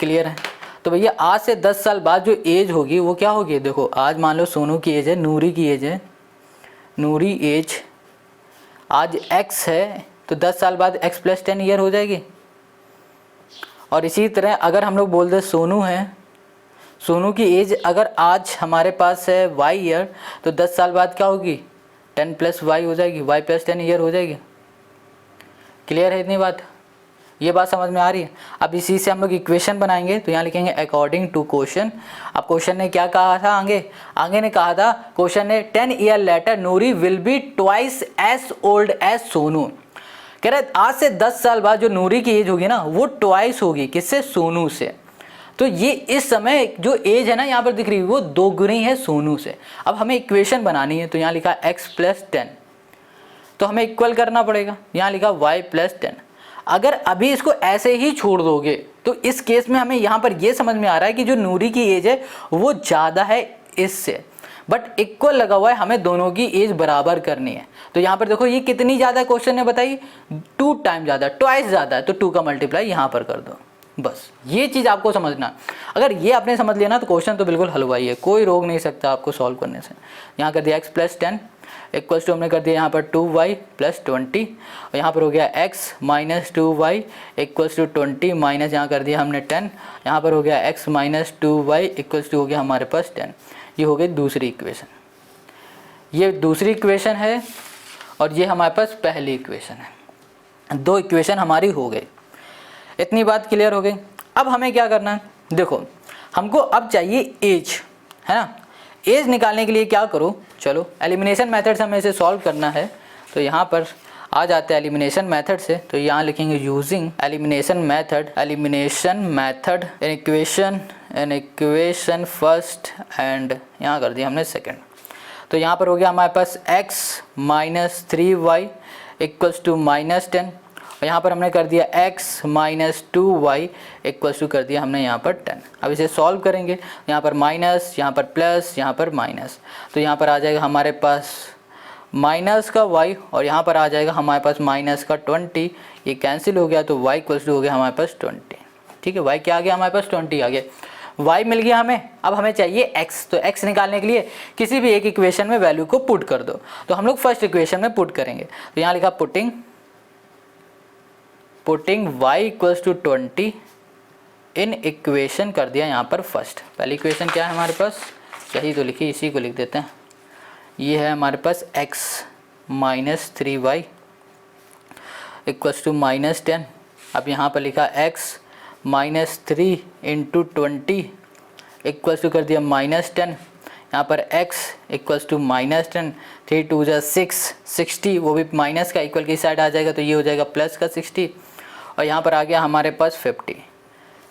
क्लियर है। तो भैया आज से 10 साल बाद जो एज होगी वो क्या होगी। देखो आज मान लो सोनू की एज है, नूरी की एज है, नूरी एज आज x है तो 10 साल बाद x प्लस 10 ईयर हो जाएगी। और इसी तरह अगर हम लोग बोल दें सोनू है, सोनू की एज अगर आज हमारे पास है y ईयर तो 10 साल बाद क्या होगी, 10 प्लस y हो जाएगी, y प्लस 10 ईयर हो जाएगी। क्लियर है इतनी बात, ये बात समझ में आ रही है। अब इसी से हम लोग इक्वेशन बनाएंगे। तो यहाँ लिखेंगे अकॉर्डिंग टू क्वेश्चन। अब क्वेश्चन ने क्या कहा था, आगे ने कहा था, क्वेश्चन ने 10 year later Noori will be twice as old as Sonu. कह रहे आज से 10 साल बाद जो नूरी की एज होगी ना वो ट्वाइस होगी, किससे, सोनू से। तो ये इस समय जो एज है ना यहाँ पर दिख रही है वो 2 गुनी है सोनू से। अब हमें इक्वेशन बनानी है। तो यहाँ लिखा x प्लस 10, तो हमें इक्वल करना पड़ेगा। यहाँ लिखा y प्लस 10। अगर अभी इसको ऐसे ही छोड़ दोगे तो इस केस में हमें यहाँ पर ये समझ में आ रहा है कि जो नूरी की एज है वो ज़्यादा है इससे, बट इक्वल लगा हुआ है, हमें दोनों की एज बराबर करनी है। तो यहाँ पर देखो ये कितनी ज़्यादा क्वेश्चन ने बताई, 2 टाइम ज़्यादा, ट्वाइस ज़्यादा है, तो 2 का मल्टीप्लाई यहाँ पर कर दो। बस ये चीज़ आपको समझना। अगर ये आपने समझ लिया ना तो क्वेश्चन तो बिल्कुल हलवाई है, कोई रोक नहीं सकता आपको सॉल्व करने से। यहाँ कर दिया x प्लस 10 इक्वल्स टू हमने कर दिया यहाँ पर 2y प्लस 20, और यहाँ पर हो गया x minus 2y equals to 20 minus यहाँ कर दिया हमने 10, यहाँ पर हो गया x minus 2y equals to हो गया हमारे पास 10। ये हो गई दूसरी इक्वेशन, ये दूसरी इक्वेशन है और ये हमारे पास पहली इक्वेशन है। 2 इक्वेशन हमारी हो गई। इतनी बात क्लियर हो गई। अब हमें क्या करना है, देखो हमको अब चाहिए एज, है ना। एज निकालने के लिए क्या करो, चलो एलिमिनेशन मेथड से हमें इसे सॉल्व करना है। तो यहाँ पर आ जाते हैं एलिमिनेशन मेथड से, तो यहाँ लिखेंगे using elimination method in equation first and यहाँ कर दिया हमने सेकंड। तो यहाँ पर हो गया हमारे पास x minus 3y equals to minus 10, और यहाँ पर हमने कर दिया x minus 2y equals to कर दिया हमने यहाँ पर 10। अब इसे सॉल्व करेंगे, यहाँ पर माइनस, यहाँ पर प्लस, यहाँ पर माइनस, तो यहाँ पर आ जाएगा हमारे पास माइनस का y और यहाँ पर आ जाएगा हमारे पास माइनस का 20। ये कैंसिल हो गया तो y इक्वल्स टू हो गया हमारे पास 20। ठीक है, y क्या आ गया हमारे पास 20 आ गया, y मिल गया हमें। अब हमें चाहिए x, तो x निकालने के लिए किसी भी एक इक्वेशन में वैल्यू को पुट कर दो। तो हम लोग फर्स्ट इक्वेशन में पुट करेंगे, तो यहाँ लिखा putting y equals to 20 in equation कर दिया यहाँ पर फर्स्ट। पहली इक्वेशन क्या है हमारे पास, यही तो लिखी, इसी को लिख देते हैं। ये है हमारे पास x minus 3y equals to minus 10। अब यहाँ पर लिखा x minus 3 into 20 equals to कर दिया माइनस 10। यहाँ पर x इक्वल्स टू माइनस 10, 3 2 जा 60, वो भी माइनस का इक्वल की साइड आ जाएगा तो ये हो जाएगा प्लस का 60, और यहाँ पर आ गया हमारे पास 50।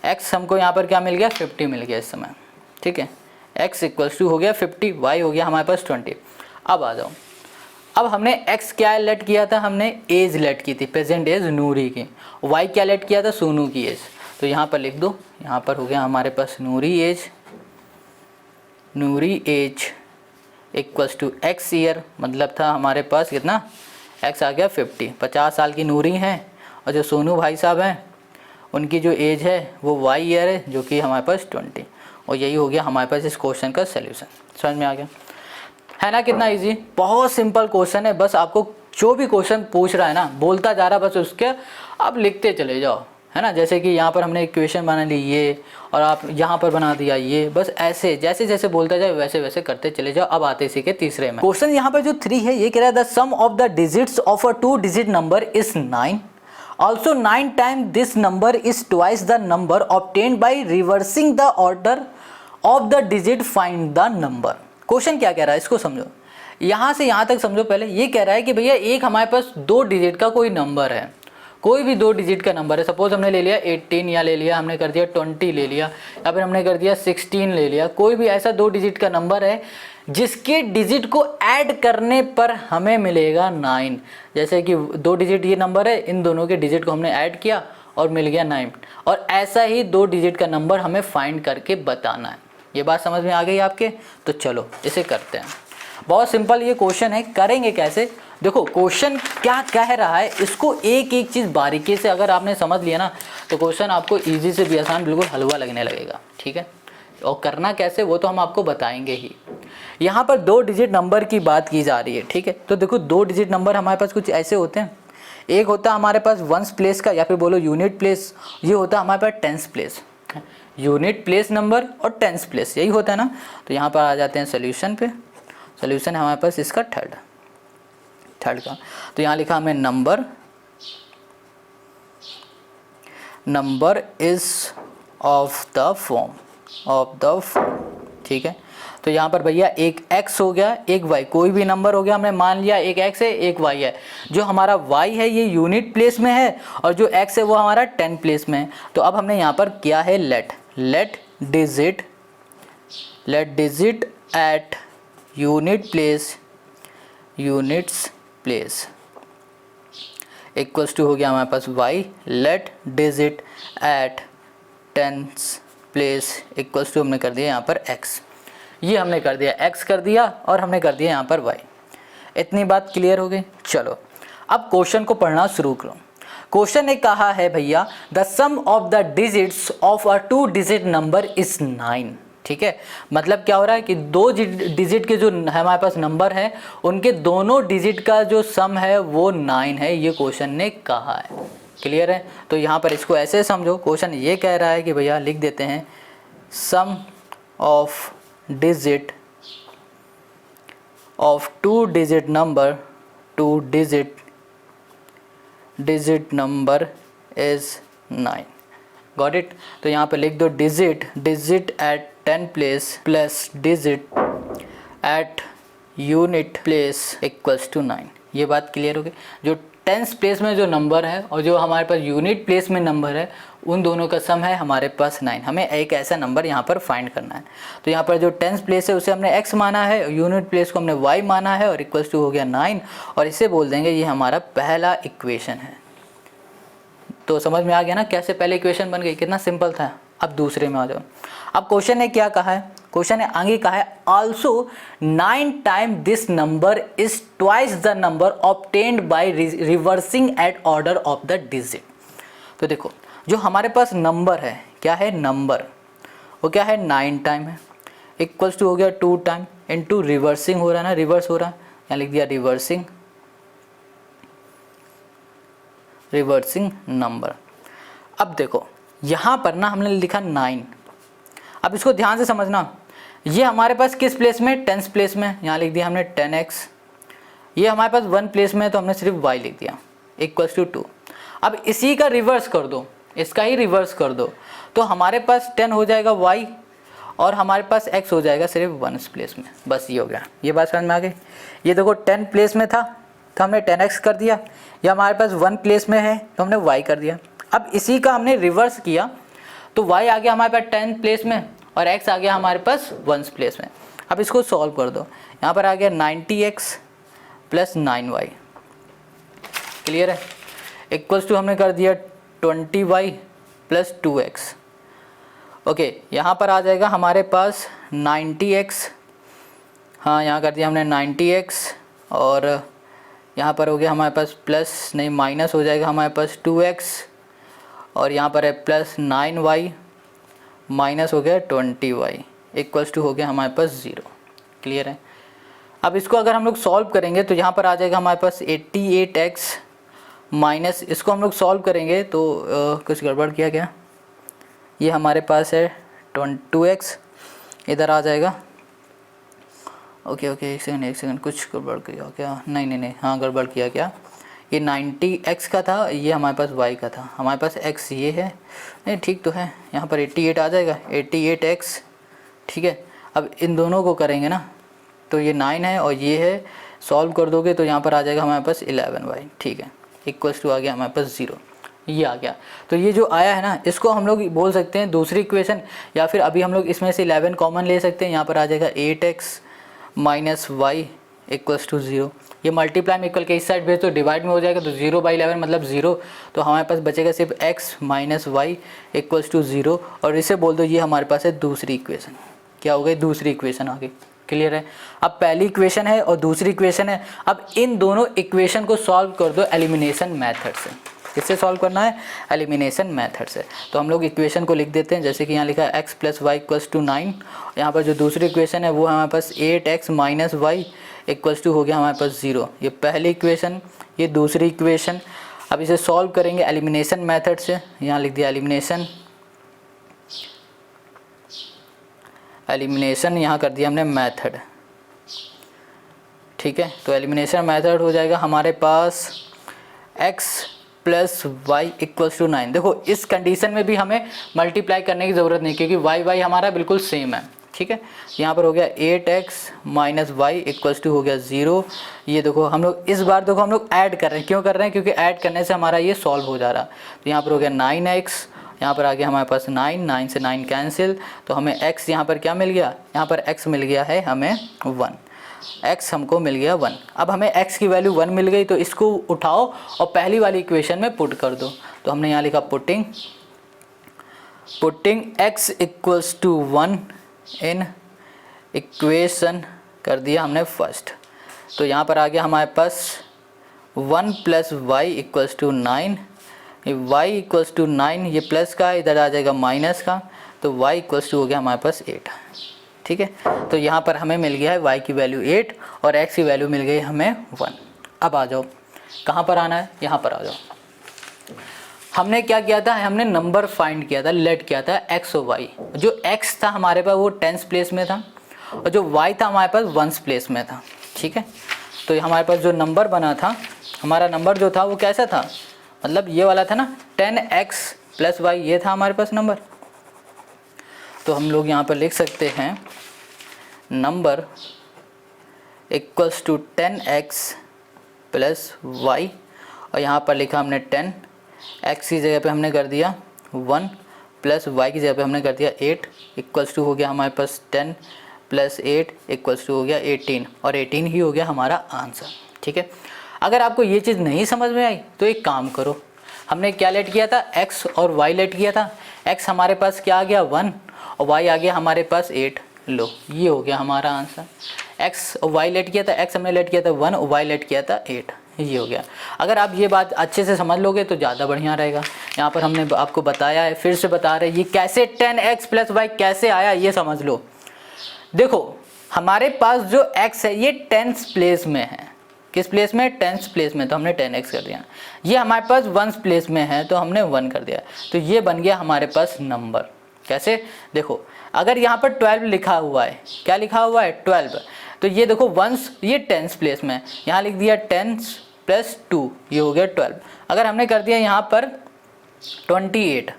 x हमको यहाँ पर क्या मिल गया, 50 मिल गया इस समय। ठीक है, x इक्वल्स टू हो गया 50, y हो गया हमारे पास 20। अब आ जाओ, अब हमने x क्या लेट किया था, हमने एज लेट की थी, प्रेजेंट एज नूरी की। y क्या लेट किया था, सोनू की एज। तो यहाँ पर लिख दो, यहाँ पर हो गया हमारे पास Noori age equals to x year, मतलब था हमारे पास कितना, x आ गया 50, 50 साल की नूरी हैं, और जो सोनू भाई साहब हैं उनकी जो एज है वो y ईयर है, जो कि हमारे पास 20। और यही हो गया हमारे पास इस क्वेश्चन का सलूशन। समझ में आ गया है ना, कितना इजी, बहुत सिंपल क्वेश्चन है। बस आपको जो भी क्वेश्चन पूछ रहा है ना, बोलता जा रहा है, बस उसके आप लिखते चले जाओ, है ना। जैसे कि यहाँ पर हमने इक्वेशन बना ली ये, और आप यहाँ पर बना दिया ये, बस ऐसे जैसे जैसे बोलता जाए वैसे वैसे करते चले जाओ। अब आते इसी के तीसरे में। क्वेश्चन यहाँ पर जो 3 है ये कह रहा है the sum of the digits of a 2 digit number is 9। Also 9 times this number is twice the number obtained by reversing the order of the digit, find the number। Question क्या कह रहा है इसको समझो, यहाँ से यहाँ तक समझो। पहले ये कह रहा है कि भैया एक हमारे पास 2 डिजिट का कोई नंबर है, कोई भी 2 डिजिट का नंबर है। सपोज हमने ले लिया 18 या ले लिया हमने कर दिया 20 ले लिया, या फिर हमने कर दिया 16 ले लिया। कोई भी ऐसा 2 डिजिट का नंबर है जिसके डिजिट को ऐड करने पर हमें मिलेगा 9। जैसे कि 2 डिजिट ये नंबर है, इन दोनों के डिजिट को हमने ऐड किया और मिल गया 9। और ऐसा ही 2 डिजिट का नंबर हमें फाइंड करके बताना है। ये बात समझ में आ गई आपके? तो चलो इसे करते हैं। बहुत सिंपल ये क्वेश्चन है, करेंगे कैसे, देखो क्वेश्चन क्या कह रहा है इसको एक एक चीज़ बारीकी से अगर आपने समझ लिया ना तो क्वेश्चन आपको ईजी से भी आसान बिल्कुल हलवा लगने लगेगा। ठीक है, और करना कैसे वो तो हम आपको बताएंगे ही। यहाँ पर 2 डिजिट नंबर की बात की जा रही है। ठीक है, तो देखो 2 डिजिट नंबर हमारे पास कुछ ऐसे होते हैं। एक होता है हमारे पास वंस प्लेस का, या फिर बोलो यूनिट प्लेस। ये होता है हमारे past tens place, unit place number और टेंस प्लेस, यही होता है ना। तो यहाँ पर आ जाते हैं सोल्यूशन पे। सोल्यूशन है हमारे पास इसका थर्ड का। तो यहाँ लिखा हमें number is of the form. ठीक है, तो यहाँ पर भैया एक x हो गया, एक y, कोई भी नंबर हो गया, हमने मान लिया एक x है एक y है। जो हमारा y है ये यूनिट प्लेस में है और जो x है वो हमारा 10 प्लेस में है। तो अब हमने यहाँ पर किया है let digit at units place equals to हो गया हमारे पास y, let digit at 10th place equals to हमने कर दिया यहाँ पर x, ये हमने कर दिया x कर दिया और हमने कर दिया यहाँ पर y। इतनी बात क्लियर हो गई। चलो अब क्वेश्चन को पढ़ना शुरू करो। क्वेश्चन ने कहा है भैया the sum of the digits of a 2 digit number is 9। ठीक है, मतलब क्या हो रहा है कि 2 डिजिट के जो हमारे पास नंबर है उनके दोनों डिजिट का जो सम है वो 9 है, ये क्वेश्चन ने कहा है। क्लियर है? तो यहाँ पर इसको ऐसे समझो, क्वेश्चन ये कह रहा है कि भैया लिख देते हैं sum of digit of 2 digit number, 2 digit number is 9। Got it? तो यहाँ पे लिख दो digit at 10 place plus digit at unit place equals to 9। ये बात क्लियर हो गई। जो 10th प्लेस में जो नंबर है और जो हमारे पास यूनिट प्लेस में नंबर है उन दोनों का सम है हमारे पास 9। हमें एक ऐसा नंबर यहाँ पर फाइंड करना है। तो यहाँ पर जो 10th प्लेस है उसे हमने x माना है, यूनिट प्लेस को हमने y माना है और इक्वल्स टू हो गया 9 और इसे बोल देंगे ये हमारा पहला इक्वेशन है। तो समझ में आ गया ना कैसे पहले इक्वेशन बन गई, कितना सिंपल था। अब दूसरे में आ जाओ। अब क्वेश्चन ने क्या कहा है? क्वेश्चन ने आगे कहा है also 9 time this number is twice the number obtained by reversing at order of the digit. तो देखो जो हमारे पास नंबर है, क्या है नंबर, वो क्या है 9 टाइम है, इक्वल्स टू हो गया 2 टाइम इनटू रिवर्सिंग हो रहा है ना, रिवर्स हो रहा है, यहाँ लिख दिया रिवर्सिंग नंबर। अब देखो यहाँ पर ना हमने लिखा 9। अब इसको ध्यान से समझना, ये हमारे पास किस प्लेस में, 10th प्लेस में, यहाँ लिख दिया हमने 10x। ये हमारे पास 1 प्लेस में है तो हमने सिर्फ y लिख दिया इक्वल्स टू 2। अब इसी का रिवर्स कर दो, इसका ही रिवर्स कर दो तो हमारे पास 10 हो जाएगा y और हमारे पास x हो जाएगा सिर्फ 1 प्लेस में। बस ये हो गया। ये बात समझ में आ गई। ये देखो 10 प्लेस में था तो हमने 10x कर दिया, या हमारे पास 1 प्लेस में है तो हमने y कर दिया। अब इसी का हमने रिवर्स किया तो y आ गया हमारे पास 10 प्लेस में और x आ गया हमारे पास 1 प्लेस में। अब इसको सॉल्व कर दो, यहाँ पर आ गया 90x प्लस 9y। क्लियर है? इक्वल्स टू हमने कर दिया 20y प्लस 2x। ओके, यहाँ पर आ जाएगा हमारे पास 90x, हाँ यहाँ कर दिया हमने 90x और यहाँ पर हो गया हमारे पास प्लस नहीं माइनस हो जाएगा हमारे पास 2x और यहाँ पर है प्लस 9y माइनस हो गया 20y इक्वल्स टू हो गया हमारे पास 0। क्लियर है? अब इसको अगर हम लोग सॉल्व करेंगे तो यहाँ पर आ जाएगा हमारे पास 88x माइनस, इसको हम लोग सॉल्व करेंगे तो कुछ गड़बड़ किया क्या, ये हमारे पास है 2x इधर आ जाएगा। ओके एक सेकंड कुछ गड़बड़ किया क्या, नहीं हाँ गड़बड़ किया क्या, ये 90x का था, ये हमारे पास y का था, हमारे पास x ये है, नहीं ठीक तो है, यहाँ पर 88 आ जाएगा 88x। ठीक है, अब इन दोनों को करेंगे ना तो ये 9 है और ये है, सॉल्व कर दोगे तो यहाँ पर आ जाएगा हमारे पास 11y। ठीक है, इक्वल्स टू आ गया हमारे पास 0, ये आ गया। तो ये जो आया है ना इसको हम लोग बोल सकते हैं दूसरी इक्वेशन, या फिर अभी हम लोग इसमें से 11 कॉमन ले सकते हैं। यहाँ पर आ जाएगा 8x minus y equals to 0। ये मल्टीप्लाई में इक्वल के इस साइड भेज तो डिवाइड में हो जाएगा तो 0/11 मतलब 0, तो हमारे पास बचेगा सिर्फ x minus y equals to 0 और इसे बोल दो ये हमारे पास है दूसरी इक्वेशन। क्या हो गई? दूसरी इक्वेशन आ गई। क्लियर है? अब पहली इक्वेशन है और दूसरी इक्वेशन है। अब इन दोनों इक्वेशन को सॉल्व कर दो एलिमिनेशन मेथड से। किससे सॉल्व करना है? एलिमिनेशन मेथड से। तो हम लोग इक्वेशन को लिख देते हैं, जैसे कि यहाँ लिखा है x plus y equals to 9। यहाँ पर जो दूसरी इक्वेशन है वो हमारे पास 8x minus y equals to हो गया हमारे पास 0। ये पहली इक्वेशन, ये दूसरी इक्वेशन। अब इसे सॉल्व करेंगे एलिमिनेशन मेथड से। यहाँ लिख दिया एलिमिनेशन यहाँ कर दिया हमने मेथड। ठीक है, तो एलिमिनेशन मेथड हो जाएगा हमारे पास x plus y equals to 9। देखो इस कंडीशन में भी हमें मल्टीप्लाई करने की ज़रूरत नहीं, क्योंकि y हमारा बिल्कुल सेम है। ठीक है, यहाँ पर हो गया 8x minus y equals to हो गया 0। ये देखो हम लोग इस बार देखो हम लोग ऐड कर रहे हैं। क्यों कर रहे हैं? क्योंकि ऐड करने से हमारा ये सॉल्व हो जा रहा। तो यहाँ पर हो गया 9x, यहाँ पर आ गया हमारे पास 9 से 9 कैंसिल, तो हमें x यहाँ पर क्या मिल गया? यहाँ पर x मिल गया है हमें 1। x हमको मिल गया 1। अब हमें x की वैल्यू 1 मिल गई तो इसको उठाओ और पहली वाली इक्वेशन में पुट कर दो। तो हमने यहाँ लिखा putting x equals to 1 in equation कर दिया हमने फर्स्ट। तो यहाँ पर आ गया हमारे पास 1 plus y equals to 9, y equals to 9, ये प्लस का इधर आ जाएगा माइनस का, तो y इक्वल्स टू हो गया हमारे पास 8। ठीक है, तो यहाँ पर हमें मिल गया है y की वैल्यू 8 और x की वैल्यू मिल गई हमें 1। अब आ जाओ, कहाँ पर आना है, यहाँ पर आ जाओ। हमने क्या किया था, हमने नंबर फाइंड किया था, लेट किया था x और y। जो x था हमारे पास वो 10th प्लेस में था और जो y था हमारे पास 1st प्लेस में था। ठीक है, तो हमारे पास जो नंबर बना था, हमारा नंबर जो था वो कैसा था, मतलब ये वाला था ना 10x प्लस y, ये था हमारे पास नंबर। तो हम लोग यहाँ पर लिख सकते हैं number equals to 10x plus y और यहाँ पर लिखा हमने 10, x की जगह पे हमने कर दिया 1 प्लस y की जगह पे हमने कर दिया 8 इक्वल्स टू हो गया हमारे पास 10 प्लस 8 इक्वल्स टू हो गया 18 और 18 ही हो गया हमारा आंसर। ठीक है, अगर आपको ये चीज़ नहीं समझ में आई तो एक काम करो, हमने क्या लेट किया था, x और y लेट किया था। x हमारे पास क्या आ गया 1 और y आ गया हमारे पास 8। लो, ये हो गया हमारा आंसर। x और y लेट किया था, x हमने लेट किया था 1 और y लेट किया था 8, ये हो गया। अगर आप ये बात अच्छे से समझ लोगे तो ज़्यादा बढ़िया रहेगा। यहाँ पर हमने आपको बताया है, फिर से बता रहे, ये कैसे 10x प्लस y कैसे आया ये समझ लो। देखो हमारे पास जो x है ये 10th प्लेस में है, किस प्लेस में, 10th प्लेस में, तो हमने 10x कर दिया। ये हमारे पास 1st प्लेस में है तो हमने 1 कर दिया, तो ये बन गया हमारे पास नंबर। कैसे, देखो अगर यहाँ पर 12 लिखा हुआ है, क्या लिखा हुआ है 12, तो ये देखो 1 ये 10th प्लेस में, यहाँ लिख दिया 10 प्लस 2, ये हो गया 12। अगर हमने कर दिया यहाँ पर 28,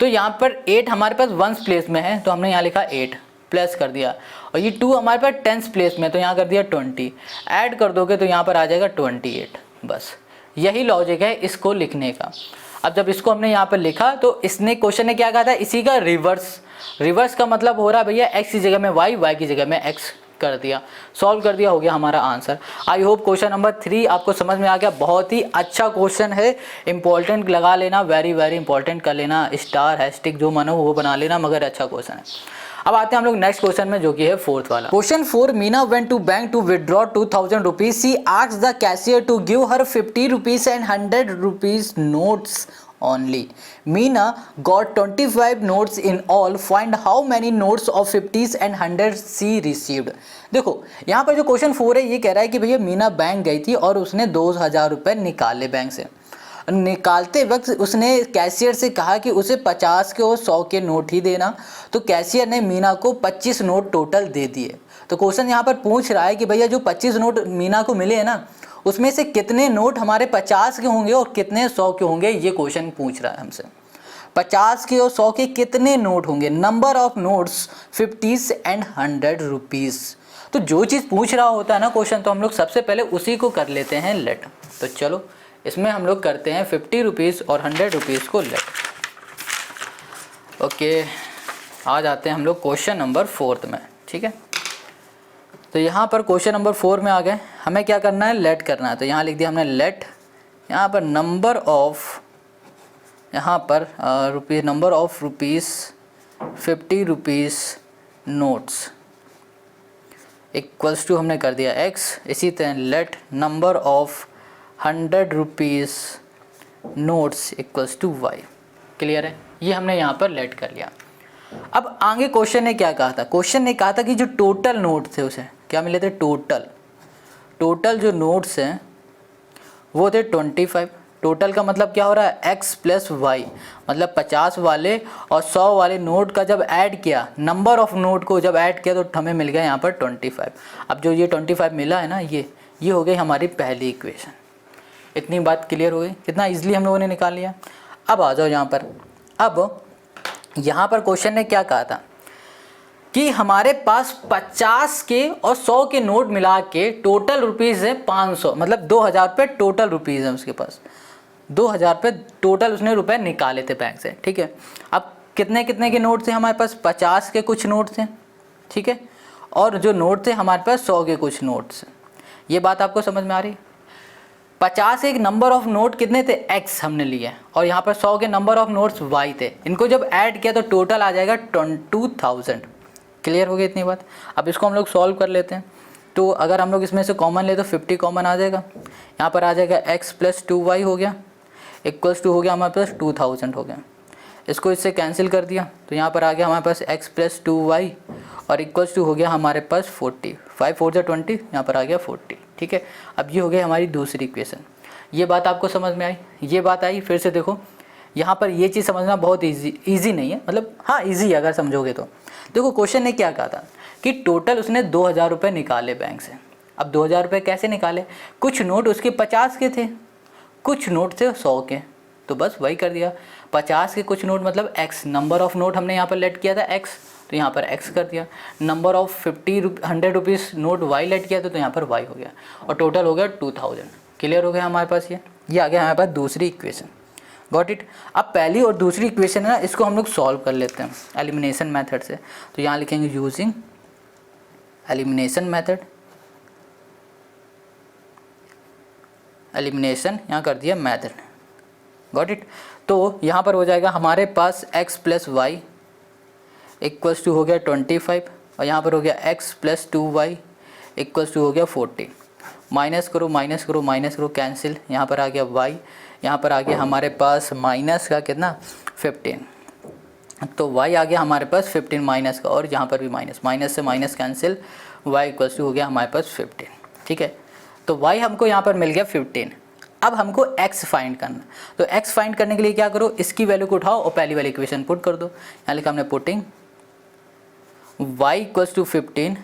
तो यहाँ पर 8 हमारे पास 1st प्लेस में है तो हमने यहाँ लिखा 8 प्लस कर दिया, और ये 2 हमारे पास 10th प्लेस में तो यहाँ कर दिया 20, ऐड कर दोगे तो यहाँ पर आ जाएगा 28। बस यही लॉजिक है इसको लिखने का। अब जब इसको हमने यहाँ पर लिखा तो इसने क्वेश्चन ने क्या कहा था, इसी का रिवर्स का मतलब हो रहा है भैया x की जगह में y की जगह में x कर दिया, सॉल्व कर दिया, हो गया हमारा answer. I hope question number 3 आपको समझ में आ गया। बहुत ही अच्छा क्वेश्चन है, इंपॉर्टेंट लगा लेना, वेरी इंपॉर्टेंट कर लेना, स्टार हैशटैग जो मानो वो बना लेना, मगर अच्छा क्वेश्चन है। अब आते हैं हम लोग नेक्स्ट क्वेश्चन में जो कि है 4th वाला। Question 4, Meena went to bank to withdraw 2000 rupees. She asked the cashier to give her 50 rupees and 100 rupees notes only. Meena got 25 notes in all. Find how many notes of 50s and 100s she received. देखो यहाँ पर जो question 4 है ये कह रहा है कि भैया मीना बैंक गई थी और उसने 2000 रुपये निकाले बैंक से। निकालते वक्त उसने कैशियर से कहा कि उसे 50 के और 100 के नोट ही देना, तो कैशियर ने मीना को 25 नोट टोटल दे दिए। तो क्वेश्चन यहाँ पर पूछ रहा है कि भैया जो 25 नोट मीना को मिले हैं ना, उसमें से कितने नोट हमारे 50 के होंगे और कितने 100 के होंगे, ये क्वेश्चन पूछ रहा है हमसे। 50 के और 100 के कितने नोट होंगे, number of notes 50s and 100 rupees. तो जो चीज़ पूछ रहा होता है ना क्वेश्चन, तो हम लोग सबसे पहले उसी को कर लेते हैं लेट। तो चलो इसमें हम लोग करते हैं 50 रुपीज़ और 100 रुपीज़ को लेट। ओके, आ जाते हैं हम लोग क्वेश्चन नंबर 4 में। ठीक है, तो यहाँ पर क्वेश्चन नंबर 4 में आ गए, हमें क्या करना है, लेट करना है। तो यहाँ लिख दिया हमने लेट, यहाँ पर नंबर ऑफ, यहाँ पर rupees, number of rupees 50 rupees notes equals to हमने कर दिया x। इसी तरह let number of 100 rupees notes equals to y। Clear है, ये हमने यहाँ पर लेट कर लिया। अब आगे क्वेश्चन ने क्या कहा था, क्वेश्चन ने कहा था कि जो टोटल नोट थे उसे क्या मिले थे, टोटल जो नोट्स हैं वो थे 25। टोटल का मतलब क्या हो रहा है, x प्लस वाई, मतलब 50 वाले और 100 वाले नोट का जब ऐड किया, नंबर ऑफ नोट को जब ऐड किया तो हमें मिल गया यहाँ पर 25। अब जो ये 25 मिला है ना, ये हो गई हमारी पहली इक्वेशन। इतनी बात क्लियर हो गई, कितना इजीली हम लोगों ने निकाल लिया। अब आ जाओ यहाँ पर, अब यहाँ पर क्वेश्चन ने क्या कहा था कि हमारे पास 50 के और 100 के नोट मिला के टोटल रुपीज़ है 500, मतलब 2000 रुपये टोटल रुपीज़ है उसके पास। 2000 रुपये टोटल उसने रुपए निकाले थे बैंक से। ठीक है, अब कितने कितने के नोट थे हमारे पास, 50 के कुछ नोट थे। ठीक है, और जो नोट थे हमारे पास 100 के कुछ नोट्स। ये बात आपको समझ में आ रही? 50 एक नंबर ऑफ नोट कितने थे, x हमने लिए, और यहाँ पर 100 के नंबर ऑफ नोट्स y थे। इनको जब ऐड किया तो टोटल आ जाएगा 22,000। क्लियर हो गई इतनी बात? अब इसको हम लोग सॉल्व कर लेते हैं। तो अगर हम लोग इसमें से कॉमन ले तो 50 कॉमन आ जाएगा। यहाँ पर आ जाएगा x + 2y हो गया, इक्वल्स टू हो गया हमारे पास 2000 हो गया। इसको इससे कैंसिल कर दिया तो यहाँ पर आ गया हमारे पास x + 2y और इक्वल्स टू हो गया हमारे पास 40। 5 4 जा 20, यहाँ पर आ गया 40। ठीक है, अब ये हो गया हमारी दूसरी इक्वेशन। ये बात आपको समझ में आई? ये बात आई? फिर से देखो, यहाँ पर ये चीज़ समझना बहुत ईजी नहीं है, मतलब हाँ ईजी है अगर समझोगे तो। देखो क्वेश्चन ने क्या कहा था कि टोटल उसने 2000 रुपये निकाले बैंक से। अब 2000 रुपये कैसे निकाले? कुछ नोट उसके 50 के थे, कुछ नोट थे 100 के, तो बस वही कर दिया। 50 के कुछ नोट मतलब x, नंबर ऑफ नोट हमने यहाँ पर लेट किया था x, तो यहाँ पर x कर दिया। Number of 100 rupees note y let किया था तो यहाँ पर y हो गया, और टोटल हो गया 2000। क्लियर हो गया हमारे पास? ये आ गया हमारे पास दूसरी इक्वेशन। Got it? अब पहली और दूसरी इक्वेशन है ना, इसको हम लोग सॉल्व कर लेते हैं एलिमिनेशन मेथड से। तो यहाँ लिखेंगे यूजिंग एलिमिनेशन मेथड। एलिमिनेशन यहाँ कर दिया मेथड। Got it? तो यहाँ पर हो जाएगा हमारे पास x + y इक्वल्स टू हो गया 25, और यहाँ पर हो गया x + 2y इक्वल्स टू हो गया 40। माइनस करो माइनस करो माइनस करो, कैंसिल। यहाँ पर आ गया y, यहाँ पर आ गया हमारे पास माइनस का कितना 15, तो y आ गया हमारे पास 15 माइनस का, और यहाँ पर भी माइनस, माइनस से minus cancel, y equals to हो गया हमारे पास 15। ठीक है, तो y हमको यहाँ पर मिल गया 15। अब हमको x फाइंड करना, तो x फाइंड करने के लिए क्या करो, इसकी वैल्यू को उठाओ और पहली वाली इक्वेशन पुट कर दो। यहाँ लिखा हमने putting y equals to 15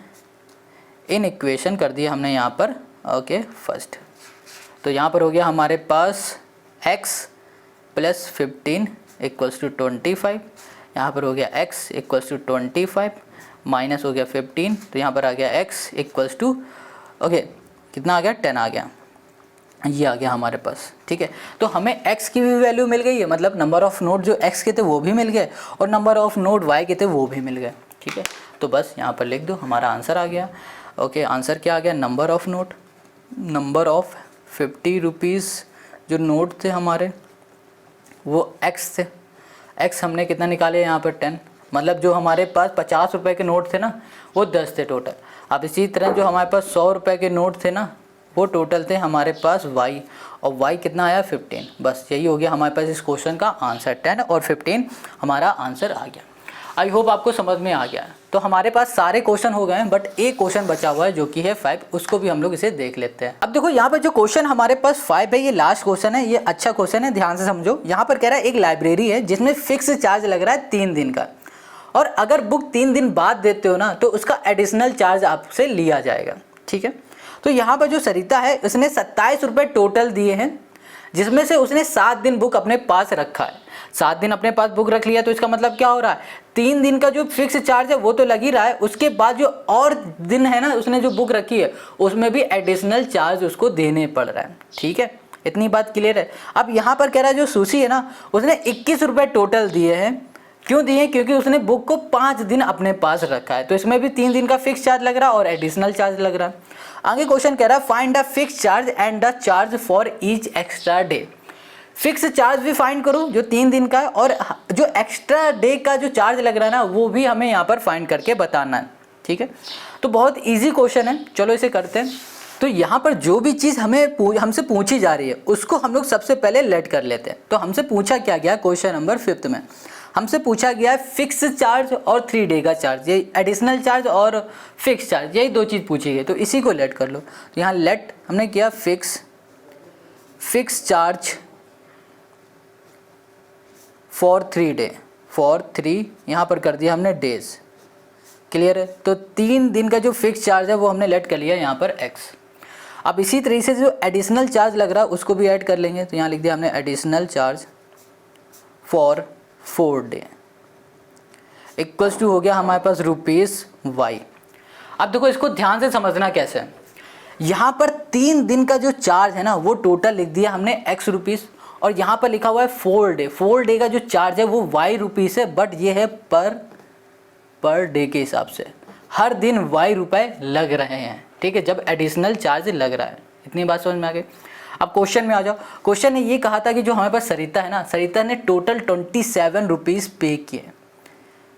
in equation कर दिया हमने यहाँ पर, ओके फर्स्ट। तो यहाँ पर हो गया हमारे पास x + 15 इक्वल्स टू 25, यहाँ पर हो गया x इक्वल्स टू 25 माइनस हो गया 15, तो यहाँ पर आ गया x इक्वल्स टू ओके कितना आ गया 10 आ गया, ये आ गया हमारे पास। ठीक है, तो हमें x की भी वैल्यू मिल गई है, मतलब नंबर ऑफ़ नोट जो x के थे वो भी मिल गए और नंबर ऑफ़ नोट y के थे वो भी मिल गए। ठीक है, तो बस यहाँ पर लिख दो, हमारा आंसर आ गया। ओके, आंसर क्या आ गया, number of note, number of 50 rupees जो नोट थे हमारे वो x थे। x हमने कितना निकाले यहाँ पर 10, मतलब जो हमारे पास 50 रुपये के नोट थे ना वो 10 थे टोटल। अब इसी तरह जो हमारे पास 100 रुपये के नोट थे ना वो टोटल थे हमारे पास y, और y कितना आया 15। बस यही हो गया हमारे पास इस क्वेश्चन का आंसर, 10 और 15 हमारा आंसर आ गया। आई होप आपको समझ में आ गया। तो हमारे पास सारे क्वेश्चन हो गए हैं, बट एक क्वेश्चन बचा हुआ है जो कि है 5, उसको भी हम लोग इसे देख लेते हैं। अब देखो यहाँ पर जो क्वेश्चन हमारे पास 5 है, ये लास्ट क्वेश्चन है, ये अच्छा क्वेश्चन है, ध्यान से समझो। यहाँ पर कह रहा है एक लाइब्रेरी है जिसमें फिक्स चार्ज लग रहा है 3 दिन का, और अगर बुक 3 दिन बाद देते हो ना तो उसका एडिशनल चार्ज आपसे लिया जाएगा। ठीक है, तो यहाँ पर जो सरिता है उसने 27 रुपये टोटल दिए हैं, जिसमें से उसने 7 दिन बुक अपने पास रखा है। 7 दिन अपने पास बुक रख लिया, तो इसका मतलब क्या हो रहा है, 3 दिन का जो फिक्स चार्ज है वो तो लग ही रहा है, उसके बाद जो और दिन है ना उसने जो बुक रखी है उसमें भी एडिशनल चार्ज उसको देने पड़ रहा है। ठीक है, इतनी बात क्लियर है। अब यहाँ पर कह रहा है जो सुशी है ना उसने 21 रुपये टोटल दिए हैं। क्यों दिए? क्योंकि उसने बुक को 5 दिन अपने पास रखा है, तो इसमें भी 3 दिन का फिक्स चार्ज लग रहा है और एडिशनल चार्ज लग रहा है। आगे क्वेश्चन कह रहा है find the fix charge and the charge for each extra day. Fix charge भी फाइंड करो जो 3 दिन का है, और जो एक्स्ट्रा डे का जो चार्ज लग रहा है ना वो भी हमें यहाँ पर फाइंड करके बताना है। ठीक है, तो बहुत ईजी क्वेश्चन है, चलो इसे करते हैं। तो यहाँ पर जो भी चीज़ हमसे पूछी जा रही है उसको हम लोग सबसे पहले लेट कर लेते हैं। तो हमसे पूछा क्या गया क्वेश्चन नंबर 5 में, हमसे पूछा गया है फिक्स चार्ज और 3 डे का चार्ज, ये एडिशनल चार्ज और फिक्स चार्ज, यही 2 चीज़ पूछी गई, तो इसी को लेट कर लो। तो यहाँ लेट हमने किया fix charge for 3 day, for 3 यहाँ पर कर दिया हमने डेज। क्लियर है, तो 3 दिन का जो फिक्स चार्ज है वो हमने लेट कर लिया यहाँ पर x। अब इसी तरीके से जो एडिशनल चार्ज लग रहा है उसको भी ऐड कर लेंगे, तो यहाँ लिख दिया हमने additional charge for 4 day equals to हो गया हमारे पास ₹y। अब देखो इसको ध्यान से समझना कैसे है, यहाँ पर 3 दिन का जो चार्ज है ना वो टोटल लिख दिया हमने x रुपीज़, और यहाँ पर लिखा हुआ है 4 डे का जो चार्ज है वो y रुपीज़ है, बट ये है पर डे के हिसाब से, हर दिन y रुपए लग रहे हैं, ठीक है, जब एडिशनल चार्ज लग रहा है। इतनी बात समझ में आ गई। अब क्वेश्चन में आ जाओ। क्वेश्चन ने ये कहा था कि जो हमारे पास सरिता है ना, सरिता ने टोटल 27 रुपीज़ पे किए।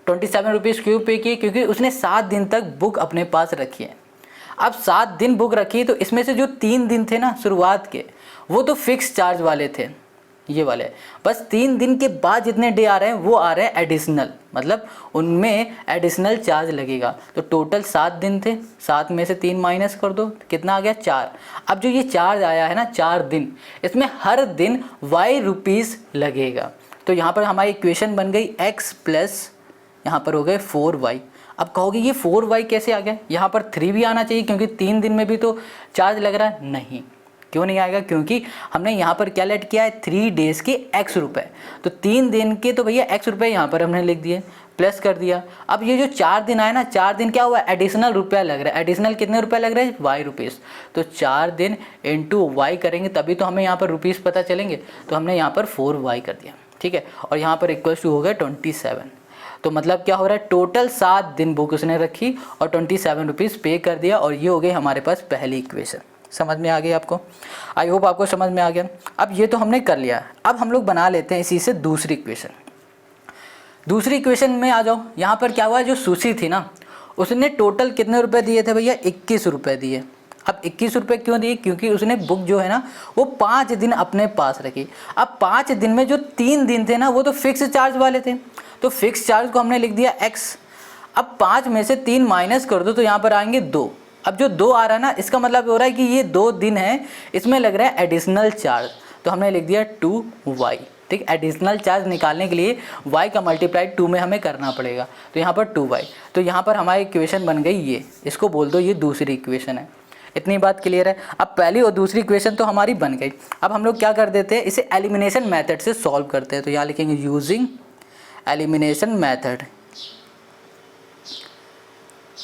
27 रुपीज़ क्यों पे किए? क्योंकि उसने 7 दिन तक बुक अपने पास रखी है। अब 7 दिन बुक रखी तो इसमें से जो 3 दिन थे ना शुरुआत के, वो तो फिक्स चार्ज वाले थे, ये वाले। बस 3 दिन के बाद जितने डे आ रहे हैं वो आ रहे हैं एडिशनल, मतलब उनमें एडिशनल चार्ज लगेगा। तो टोटल 7 दिन थे, 7 में से 3 माइनस कर दो, कितना आ गया? 4। अब जो ये चार्ज आया है ना 4 दिन, इसमें हर दिन y रुपीज़ लगेगा। तो यहाँ पर हमारी इक्वेशन बन गई x प्लस यहाँ पर हो गए 4y। अब कहोगे ये 4y कैसे आ गया? यहाँ पर 3 भी आना चाहिए क्योंकि 3 दिन में भी तो चार्ज लग रहा है। नहीं, क्यों नहीं आएगा? क्योंकि हमने यहाँ पर क्या लेट किया है? 3 डेज़ के x रुपए। तो 3 दिन के तो भैया x रुपए यहाँ पर हमने लिख दिए, प्लस कर दिया। अब ये जो 4 दिन आए ना, 4 दिन क्या हुआ? एडिशनल रुपया लग रहा है। एडिशनल कितने रुपये लग रहे हैं? y rupees. तो 4 दिन इंटू y करेंगे तभी तो हमें यहाँ पर रुपीज़ पता चलेंगे। तो हमने यहाँ पर 4y कर दिया, ठीक है। और यहाँ पर इक्वल्स टू हो गया 27। तो मतलब क्या हो रहा है? टोटल 7 दिन बुक उसने रखी और 27 रुपीज़ पे कर दिया। और ये हो गई हमारे पास पहली इक्वेशन। समझ में आ गई आपको? आई होप आपको समझ में आ गया। अब ये तो हमने कर लिया। अब हम लोग बना लेते हैं इसी से दूसरी इक्वेशन। दूसरी इक्वेशन में आ जाओ। यहाँ पर क्या हुआ? जो सुशी थी ना, उसने टोटल कितने रुपए दिए थे भैया? 21 रुपये दिए। अब 21 रुपये क्यों दिए? क्योंकि उसने बुक जो है ना वो 5 दिन अपने पास रखी। अब 5 दिन में जो 3 दिन थे ना वो तो फिक्स चार्ज वाले थे, तो फिक्स चार्ज को हमने लिख दिया x। अब 5 में से 3 माइनस कर दो तो यहाँ पर आएंगे 2। अब जो 2 आ रहा है ना, इसका मतलब हो रहा है कि ये 2 दिन है, इसमें लग रहा है एडिशनल चार्ज। तो हमने लिख दिया 2y, ठीक। एडिशनल चार्ज निकालने के लिए y का मल्टीप्लाई 2 में हमें करना पड़ेगा। तो यहाँ पर 2y। तो यहाँ पर हमारी इक्वेशन बन गई ये। इसको बोल दो ये दूसरी इक्वेशन है। इतनी बात क्लियर है। अब पहली और दूसरी इक्वेशन तो हमारी बन गई। अब हम लोग क्या कर देते हैं? इसे एलिमिनेशन मेथड से सॉल्व करते हैं। तो यहाँ लिखेंगे यूजिंग एलिमिनेशन मेथड।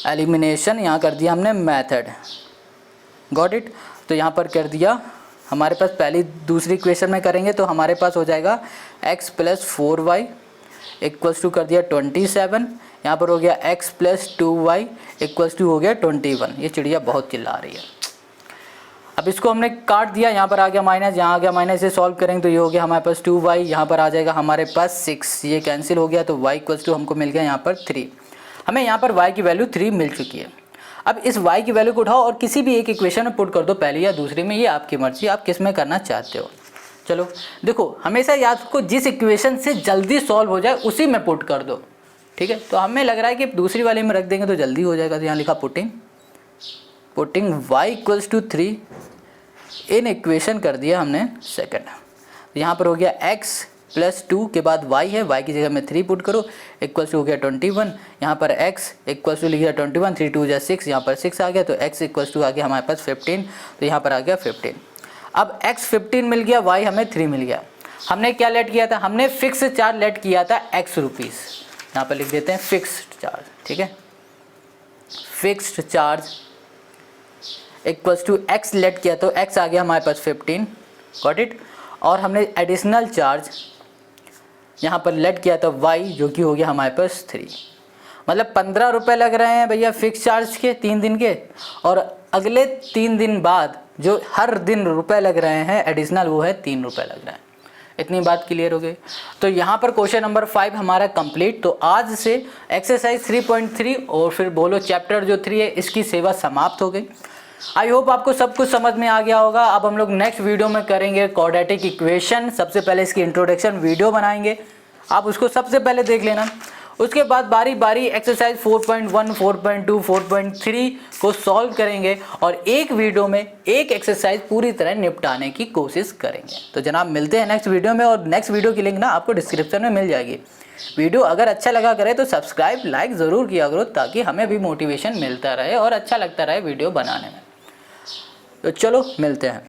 एलिमिनेशन यहाँ कर दिया हमने मेथड, गॉट इट। तो यहाँ पर कर दिया हमारे पास पहली दूसरी इक्वेशन में करेंगे तो हमारे पास हो जाएगा x plus 4y equals to कर दिया 27। यहाँ पर हो गया x plus 2y equals to हो गया 21। ये चिड़िया बहुत चिल्ला रही है। अब इसको हमने काट दिया, यहाँ पर आ गया माइनस, यहाँ आ गया माइनस। से सॉल्व करेंगे तो ये हो गया हमारे पास 2y, यहाँ पर आ जाएगा हमारे पास 6, ये कैंसिल हो गया। तो y इक्वल्स टू हमको मिल गया यहाँ पर 3। हमें यहाँ पर y की वैल्यू 3 मिल चुकी है। अब इस y की वैल्यू को उठाओ और किसी भी एक इक्वेशन में पुट कर दो, पहली या दूसरी में, ये आपकी मर्जी, आप किस में करना चाहते हो। चलो देखो, हमेशा याद रखो जिस इक्वेशन से जल्दी सॉल्व हो जाए उसी में पुट कर दो, ठीक है। तो हमें लग रहा है कि दूसरी वाले में रख देंगे तो जल्दी हो जाएगा। तो यहाँ लिखा putting y equals to 3 in equation कर दिया हमने सेकंड। यहाँ पर हो गया x प्लस 2 के बाद y है, y की जगह में 3 पुट करो, इक्वल्स टू हो गया 21। यहाँ पर x इक्वल्स टू लिख दिया 21, 3 2 6, यहाँ पर 6 आ गया। तो x इक्वल्स टू आ गया हमारे पास 15। तो यहाँ पर आ गया 15। अब x 15 मिल गया, y हमें 3 मिल गया। हमने क्या लेट किया था? हमने फिक्स चार्ज लेट किया था x रुपीज़। यहाँ पर लिख देते हैं फिक्स्ड चार्ज, ठीक है। Fixed charge equals to x let किया तो x आ गया हमारे पास 15, गॉट इट। और हमने एडिशनल चार्ज यहाँ पर लेट किया था y, जो कि हो गया हमारे पास 3। मतलब 15 रुपये लग रहे हैं भैया फिक्स चार्ज के 3 दिन के, और अगले 3 दिन बाद जो हर दिन रुपए लग रहे हैं एडिशनल, वो है 3 रुपये लग रहे हैं। इतनी बात क्लियर हो गई। तो यहाँ पर क्वेश्चन नंबर 5 हमारा कंप्लीट। तो आज से एक्सरसाइज 3.3 और फिर बोलो चैप्टर जो 3 है इसकी सेवा समाप्त हो गई। आई होप आपको सब कुछ समझ में आ गया होगा। अब हम लोग नेक्स्ट वीडियो में करेंगे क्वाड्रेटिक इक्वेशन। सबसे पहले इसकी इंट्रोडक्शन वीडियो बनाएंगे, आप उसको सबसे पहले देख लेना। उसके बाद बारी बारी एक्सरसाइज 4.1, 4.2, 4.3 को सॉल्व करेंगे और एक वीडियो में एक एक्सरसाइज पूरी तरह निपटाने की कोशिश करेंगे। तो जनाब मिलते हैं नेक्स्ट वीडियो में, और नेक्स्ट वीडियो की लिंक ना आपको डिस्क्रिप्शन में मिल जाएगी। वीडियो अगर अच्छा लगा करे तो सब्सक्राइब लाइक ज़रूर किया करो, ताकि हमें भी मोटिवेशन मिलता रहे और अच्छा लगता रहे वीडियो बनाने में। तो चलो मिलते हैं।